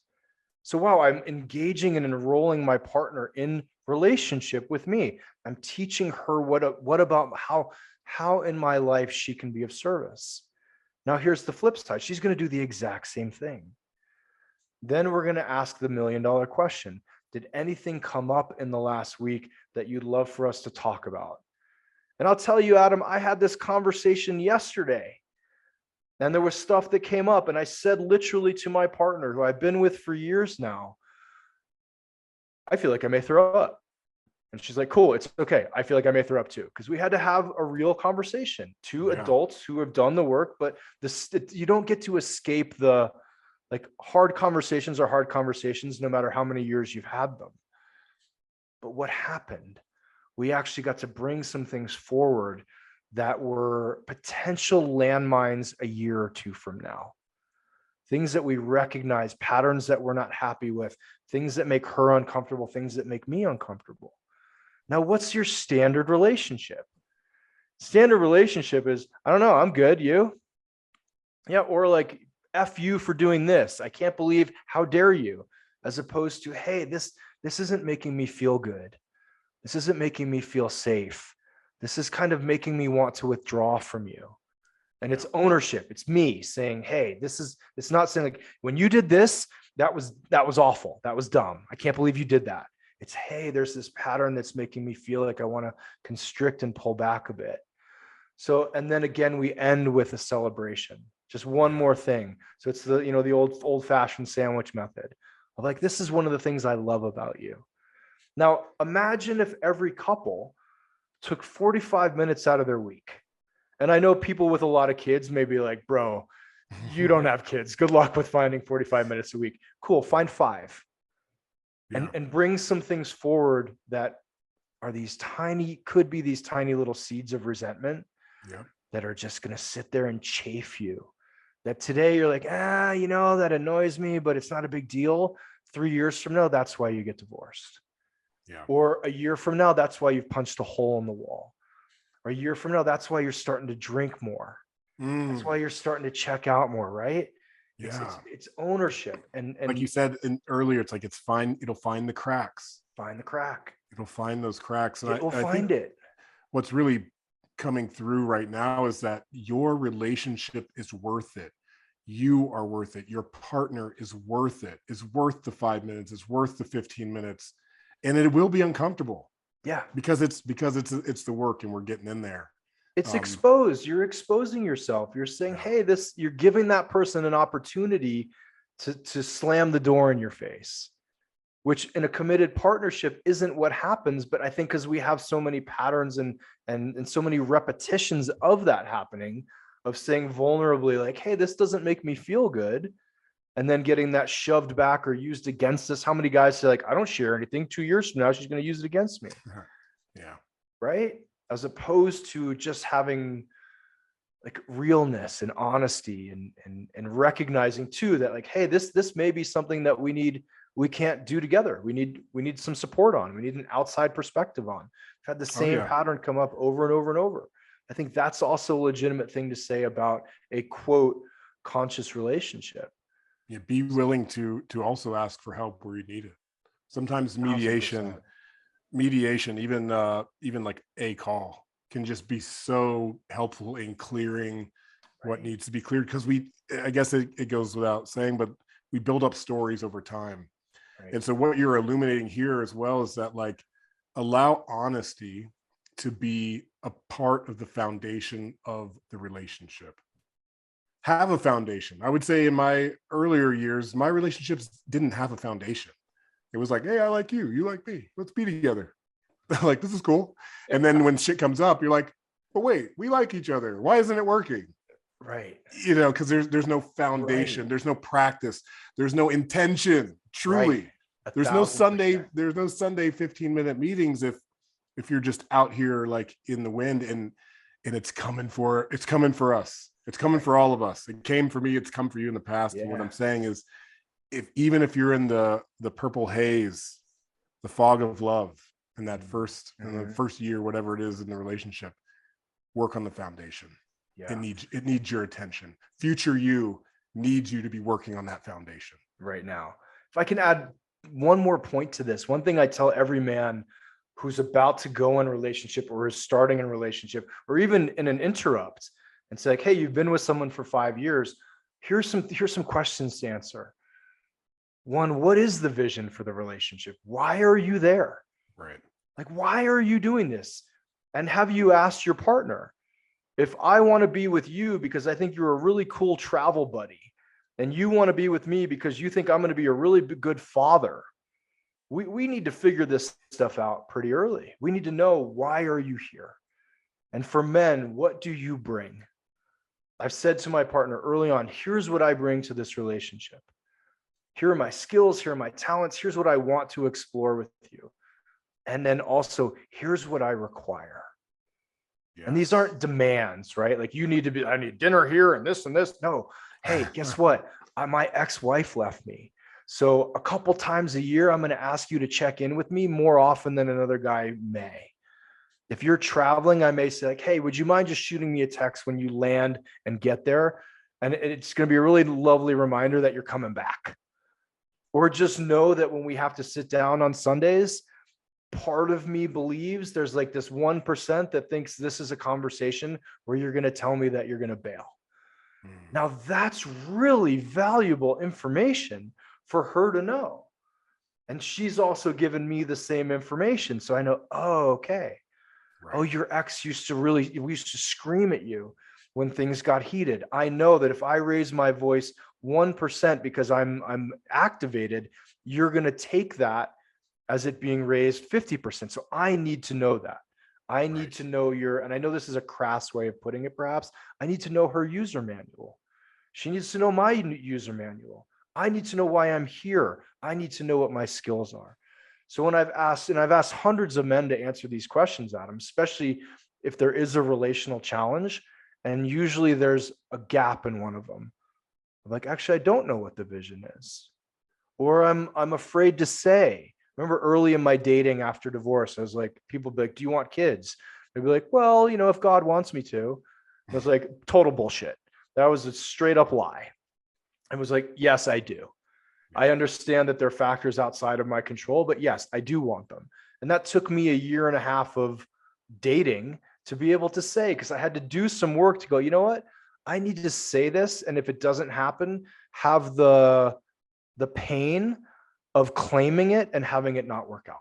So, wow, I'm engaging and enrolling my partner in relationship with me. I'm teaching her what about how in my life she can be of service. Now, here's the flip side. She's going to do the exact same thing. Then we're going to ask the $1 million question. Did anything come up in the last week that you'd love for us to talk about? And I'll tell you, Adam, I had this conversation yesterday, and there was stuff that came up, and I said literally to my partner, who I've been with for years now, I feel like I may throw up. And she's like, cool, it's okay. I feel like I may throw up too. Because we had to have a real conversation. Two adults who have done the work, but you don't get to escape hard conversations are hard conversations, no matter how many years you've had them. But what happened? We actually got to bring some things forward that were potential landmines a year or two from now. Things that we recognize, patterns that we're not happy with, things that make her uncomfortable, things that make me uncomfortable. Now, what's your standard relationship? Standard relationship is, I don't know, I'm good, you? Yeah, or like, F you for doing this. I can't believe, how dare you? As opposed to, hey, this isn't making me feel good. This isn't making me feel safe. This is kind of making me want to withdraw from you. And it's ownership. It's me saying, hey, it's not saying like, when you did this, that was awful. That was dumb. I can't believe you did that. It's, hey, there's this pattern that's making me feel like I want to constrict and pull back a bit. So, and then again, we end with a celebration. Just one more thing. So it's the old fashioned sandwich method of like, this is one of the things I love about you. Now, imagine if every couple took 45 minutes out of their week. And I know people with a lot of kids may be like, bro, you don't have kids. Good luck with finding 45 minutes a week. Cool. Find 5 and bring some things forward that are could be these tiny little seeds of resentment that are just going to sit there and chafe you. That today you're like, that annoys me, but it's not a big deal. 3 years from now, that's why you get divorced. Yeah. Or a year from now, that's why you've punched a hole in the wall. Or a year from now, that's why you're starting to drink more. That's why you're starting to check out more, right? Yeah. It's ownership. And like you said earlier, it's like, it's fine. It'll find the cracks. Find the crack. It'll find those cracks. And it will I find think it. what's really coming through right now is that your relationship is worth it. You are worth it. Your partner is worth it. Is worth the 5 minutes. Is worth the 15 minutes. And it will be uncomfortable. Yeah. Because it's the work, and we're getting in there. It's exposed. You're exposing yourself. You're saying, hey, you're giving that person an opportunity to slam the door in your face, which in a committed partnership isn't what happens. But I think because we have so many patterns and so many repetitions of that happening, of saying vulnerably like, hey, this doesn't make me feel good. And then getting that shoved back or used against us. How many guys say like, I don't share anything. 2 years from now, she's going to use it against me. Yeah. Right. As opposed to just having like realness and honesty and recognizing too that like, hey, this may be something that we can't do together. We need some support on. We need an outside perspective on. I've had the same pattern come up over and over and over. I think that's also a legitimate thing to say about a quote conscious relationship. Yeah, be willing to also ask for help where you need it. Sometimes mediation, 100%. even like a call can just be so helpful in clearing what needs to be cleared. Because I guess it goes without saying, but we build up stories over time. Right. And so what you're illuminating here as well is that, like, allow honesty to be a part of the foundation of the relationship. Have a foundation. I would say in my earlier years, my relationships didn't have a foundation. It was like, hey, I like you, you like me, let's be together. Like, this is cool. And then when shit comes up, you're like, but wait, we like each other. Why isn't it working? Right. You know, because there's no foundation, Right. there's no practice, there's no intention. Truly, Right. there's no 1000%. Sunday 15-minute meetings if you're just out here like in the wind, and it's coming for us. It's coming for all of us. It came for me. It's come for you in the past. Yeah. And what I'm saying is, even if you're in the purple haze, the fog of love, in that in the first year, whatever it is in the relationship, work on the foundation. Yeah. It needs your attention. Future you needs you to be working on that foundation right now. If I can add one more point to this, one thing I tell every man who's about to go in a relationship or is starting in a relationship or even in an interrupt and say, like, hey, you've been with someone for 5 years. Here's some questions to answer. One, what is the vision for the relationship? Why are you there? Right. Like, why are you doing this? And have you asked your partner? If I want to be with you because I think you're a really cool travel buddy, and you want to be with me because you think I'm going to be a really good father, we need to figure this stuff out pretty early. We need to know, why are you here? And for men, what do you bring? I've said to my partner early on, here's what I bring to this relationship. Here are my skills, here are my talents, here's what I want to explore with you. And then also, here's what I require. Yes. And these aren't demands, right? Like, you need to be, I need dinner here and this and this. No. Hey, guess what? My ex-wife left me. So a couple times a year, I'm going to ask you to check in with me more often than another guy may. If you're traveling, I may say, like, hey, would you mind just shooting me a text when you land and get there? And it's going to be a really lovely reminder that you're coming back. Or just know that when we have to sit down on Sundays, part of me believes there's like this 1% that thinks this is a conversation where you're going to tell me that you're going to bail. Now, that's really valuable information for her to know. And she's also given me the same information. So I know, oh, okay. Right. Oh, your ex we used to scream at you when things got heated. I know that if I raise my voice 1% because I'm activated, you're going to take that as it being raised 50%. So I need to know that. I need to know and I know this is a crass way of putting it, perhaps. I need to know her user manual. She needs to know my user manual. I need to know why I'm here. I need to know what my skills are. So when I've asked hundreds of men to answer these questions, Adam, especially if there is a relational challenge, and usually there's a gap in one of them. I'm like, actually, I don't know what the vision is. Or I'm afraid to say. Remember early in my dating after divorce, I was like, people be like, do you want kids? They'd be like, well, if God wants me to. I was like, total bullshit. That was a straight up lie. I was like, yes, I do. I understand that there are factors outside of my control, but yes, I do want them. And that took me a year and a half of dating to be able to say, because I had to do some work to go, you know what? I need to say this. And if it doesn't happen, have the pain of claiming it and having it not work out.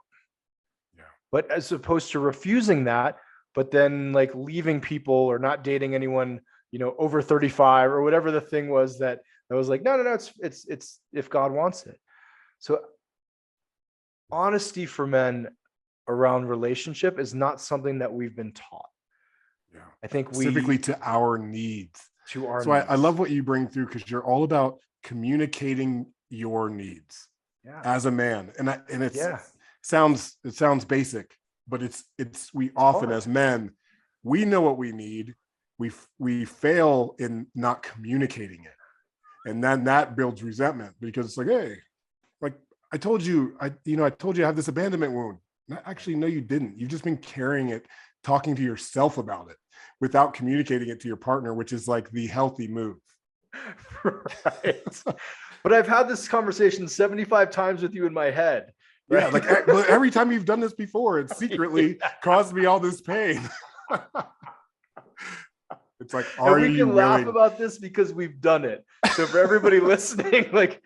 Yeah. But as opposed to refusing that, but then like leaving people or not dating anyone, over 35 or whatever the thing was that I was like, no, it's if God wants it. So honesty for men around relationship is not something that we've been taught. Yeah. I think specifically to our needs. So needs. I love what you bring through, because you're all about communicating your needs as a man. And it sounds basic, but it's we often as men, we know what we need. We fail in not communicating it. And then that builds resentment, because it's like, hey, like I told you I have this abandonment wound. Actually, no, you didn't. You've just been carrying it, talking to yourself about it without communicating it to your partner, which is like the healthy move. Right. But I've had this conversation 75 times with you in my head. Right? Yeah, like every time you've done this before, it secretly caused me all this pain. It's like, we can laugh about this because we've done it. So for everybody listening, like,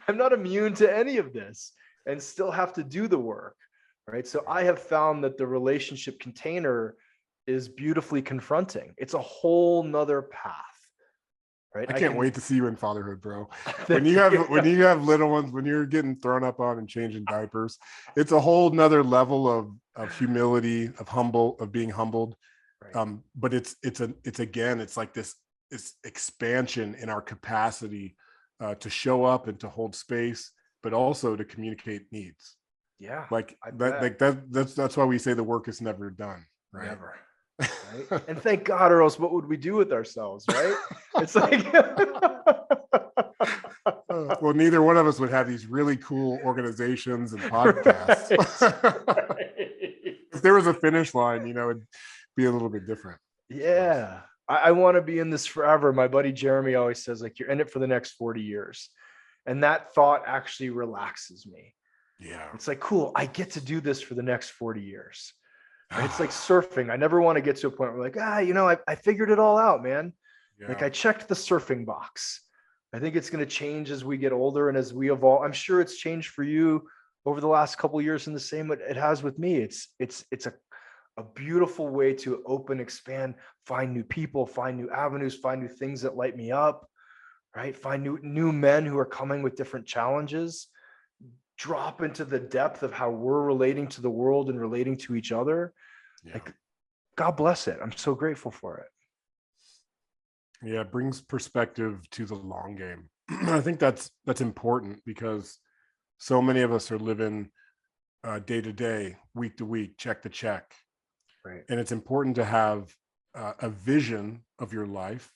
I'm not immune to any of this and still have to do the work. Right. So I have found that the relationship container is beautifully confronting. It's a whole nother path. Right. I can't wait to see you in fatherhood, bro. When Thank you have you. when you have little ones, when you're getting thrown up on and changing diapers, it's a whole nother level of humility, of being humbled. Right. But it's like this expansion in our capacity to show up and to hold space, but also to communicate needs. Yeah. Like that's why we say the work is never done. Right. Never. Right. And thank God, or else what would we do with ourselves? Right. It's like well, neither one of us would have these really cool organizations and podcasts. Right. If there was a finish line, it'd be a little bit different. Yeah. I want to be in this forever. My buddy Jeremy always says, like, you're in it for the next 40 years. And that thought actually relaxes me. Yeah. It's like, cool, I get to do this for the next 40 years. Right? It's like surfing. I never want to get to a point where like, I figured it all out, man. Yeah. Like I checked the surfing box. I think it's going to change as we get older and as we evolve. I'm sure it's changed for you over the last couple of years in the same way it has with me. It's a beautiful way to open, expand, find new people, find new avenues, find new things that light me up, right? Find new men who are coming with different challenges, drop into the depth of how we're relating to the world and relating to each other. Yeah. Like, God bless it. I'm so grateful for it. Yeah, it brings perspective to the long game. I think that's important because so many of us are living day to day, week to week, check to check. Right. And it's important to have a vision of your life.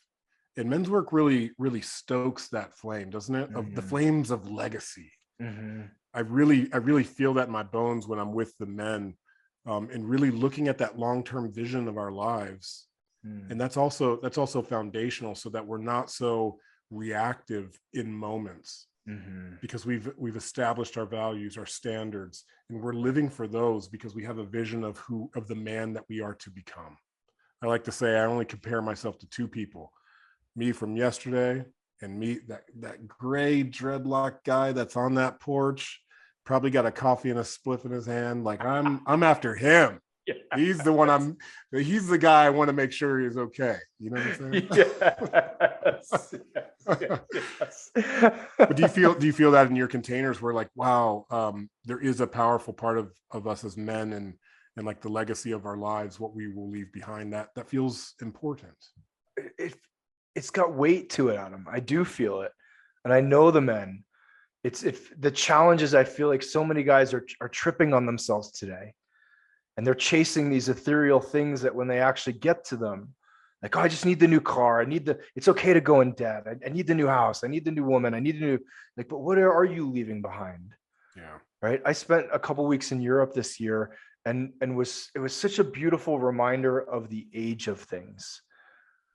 And men's work really, really stokes that flame, doesn't it? Mm-hmm. Of the flames of legacy. Mm-hmm. I really feel that in my bones when I'm with the men, and really looking at that long-term vision of our lives. And that's also foundational so that we're not so reactive in moments, because we've established our values, our standards, and we're living for those because we have a vision of the man that we are to become. I like to say I only compare myself to two people: me from yesterday and me, that gray dreadlock guy that's on that porch, probably got a coffee and a spliff in his hand. Like I'm after him. Yeah. He's the guy I want to make sure he's okay. You know what I'm saying? Yes. Yes. But do you feel that in your containers where like, wow, there is a powerful part of us as men and like the legacy of our lives, what we will leave behind, that feels important. It's got weight to it, Adam. I do feel it. And I know the men. It's the challenges. I feel like so many guys are tripping on themselves today. And they're chasing these ethereal things that when they actually get to them, like, oh, I just need the new car. It's okay to go in debt. I need the new house. I need the new woman. I need the new, like, but what are you leaving behind? Yeah. Right. I spent a couple of weeks in Europe this year and it was such a beautiful reminder of the age of things,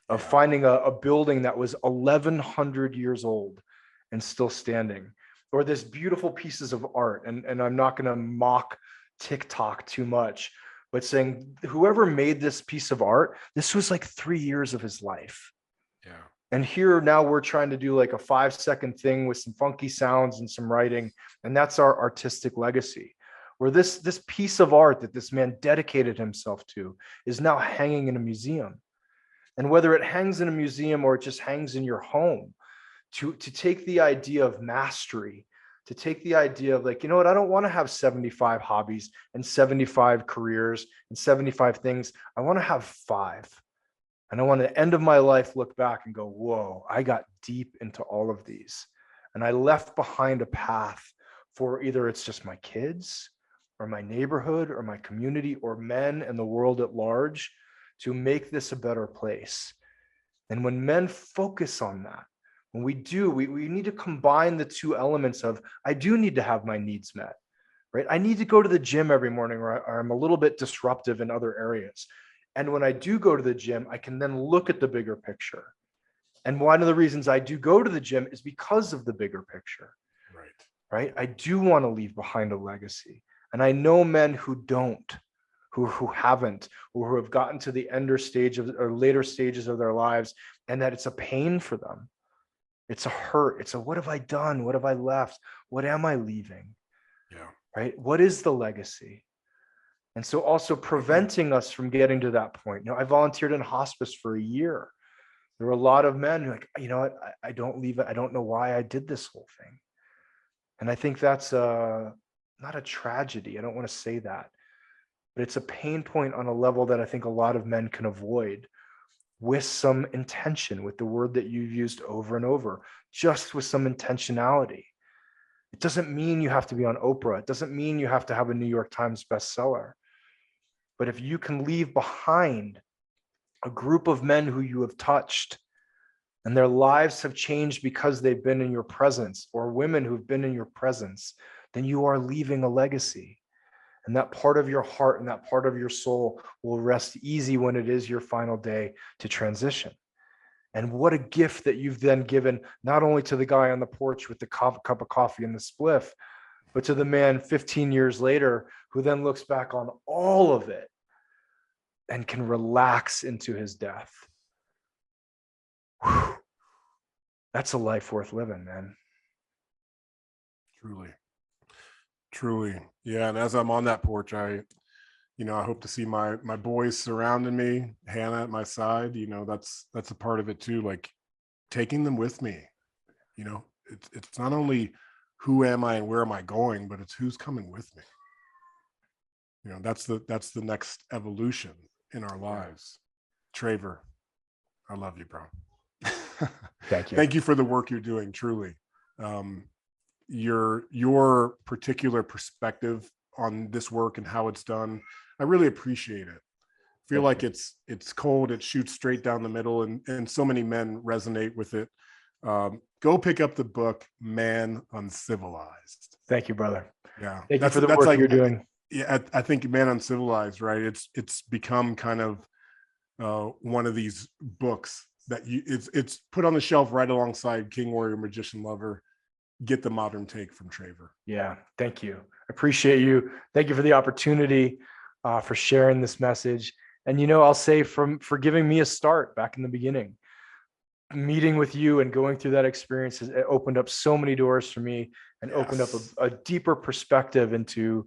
of finding a building that was 1,100 years old and still standing, or this beautiful pieces of art. And I'm not going to mock TikTok too much, but saying whoever made this piece of art, this was like 3 years of his life. Yeah. And here now we're trying to do like a 5-second thing with some funky sounds and some writing. And that's our artistic legacy, where this piece of art that this man dedicated himself to is now hanging in a museum. And whether it hangs in a museum or it just hangs in your home, to take the idea of mastery, to take the idea of like, you know what, I don't want to have 75 hobbies and 75 careers and 75 things. I want to have 5. And I want to, end of my life, look back and go, whoa, I got deep into all of these. And I left behind a path for either it's just my kids or my neighborhood or my community or men and the world at large to make this a better place. And when men focus on that, when we do, we need to combine the two elements of, I do need to have my needs met, right? I need to go to the gym every morning or I'm a little bit disruptive in other areas. And when I do go to the gym, I can then look at the bigger picture. And one of the reasons I do go to the gym is because of the bigger picture, right? I do want to leave behind a legacy. And I know men who don't, who haven't, or who have gotten to the later stages of their lives, and that it's a pain for them. It's a hurt. It's a, what have I done? What have I left? What am I leaving? Yeah. Right? What is the legacy? And so also preventing us from getting to that point. I volunteered in hospice for a year. There were a lot of men who like, you know what, I don't leave it. I don't know why I did this whole thing. And I think that's not a tragedy. I don't want to say that, but it's a pain point on a level that I think a lot of men can avoid with some intention, with the word that you've used over and over, just with some intentionality. It doesn't mean you have to be on Oprah. It doesn't mean you have to have a New York Times bestseller. But if you can leave behind a group of men who you have touched and their lives have changed because they've been in your presence, or women who've been in your presence, then you are leaving a legacy. And that part of your heart and that part of your soul will rest easy when it is your final day to transition. And what a gift that you've then given, not only to the guy on the porch with the cup of coffee and the spliff, but to the man 15 years later who then looks back on all of it and can relax into his death. Whew. That's a life worth living, man. Truly. Yeah. And as I'm on that porch, I hope to see my boys surrounding me, Hannah at my side. That's a part of it too. Like taking them with me. It's not only who am I and where am I going, but it's who's coming with me. That's the next evolution in our lives. Traver, I love you, bro. Thank you. Thank you for the work you're doing. Truly. Your particular perspective on this work and how it's done, I really appreciate it. Feel like it's cold, it shoots straight down the middle, and so many men resonate with it. Go pick up the book Man UNcivilized. Thank you, brother. Yeah. Thank you for the work you're doing. Yeah, I think Man UNcivilized, right? It's become kind of one of these books that it's put on the shelf right alongside King, Warrior, Magician, Lover. Get the modern take from Traver. Yeah, thank you. Appreciate you. Thank you for the opportunity, for sharing this message. And I'll say for giving me a start back in the beginning. Meeting with you and going through that experience has opened up so many doors for me and opened up a deeper perspective into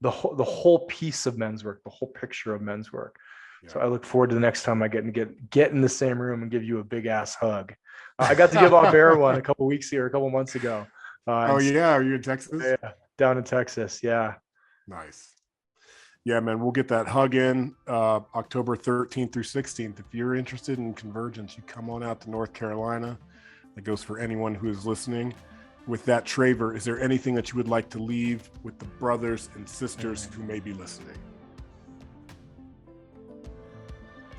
the whole piece of men's work, the whole picture of men's work. Yeah. So I look forward to the next time I get in the same room and give you a big ass hug. I got to give Bob Bear one a couple months ago. Are you in Texas? Yeah, down in Texas. Yeah. Nice. Yeah, man, we'll get that hug in October 13th through 16th. If you're interested in Convergence, you come on out to North Carolina. That goes for anyone who is listening. With that, Traver, is there anything that you would like to leave with the brothers and sisters who may be listening?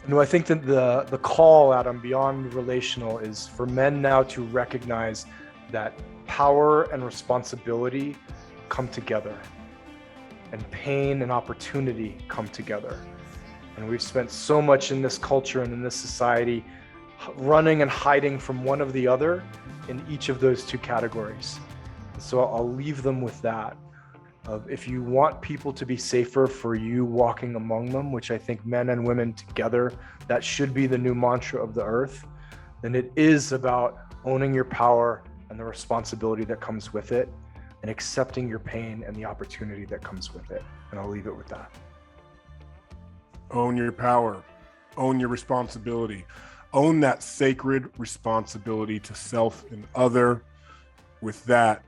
I think that the call, Adam, beyond relational is for men now to recognize that power and responsibility come together, and pain and opportunity come together. And we've spent so much in this culture and in this society running and hiding from one of the other in each of those two categories. So I'll leave them with that. If you want people to be safer for you walking among them, which I think men and women together, that should be the new mantra of the earth, then it is about owning your power and the responsibility that comes with it, and accepting your pain and the opportunity that comes with it. And I'll leave it with that. Own your power, own your responsibility, own that sacred responsibility to self and other. With that,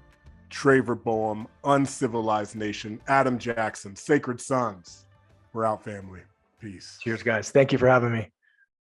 Traver Boehm, Uncivilized Nation, Adam Jackson, Sacred Sons. We're out, family. Peace. Cheers, guys. Thank you for having me.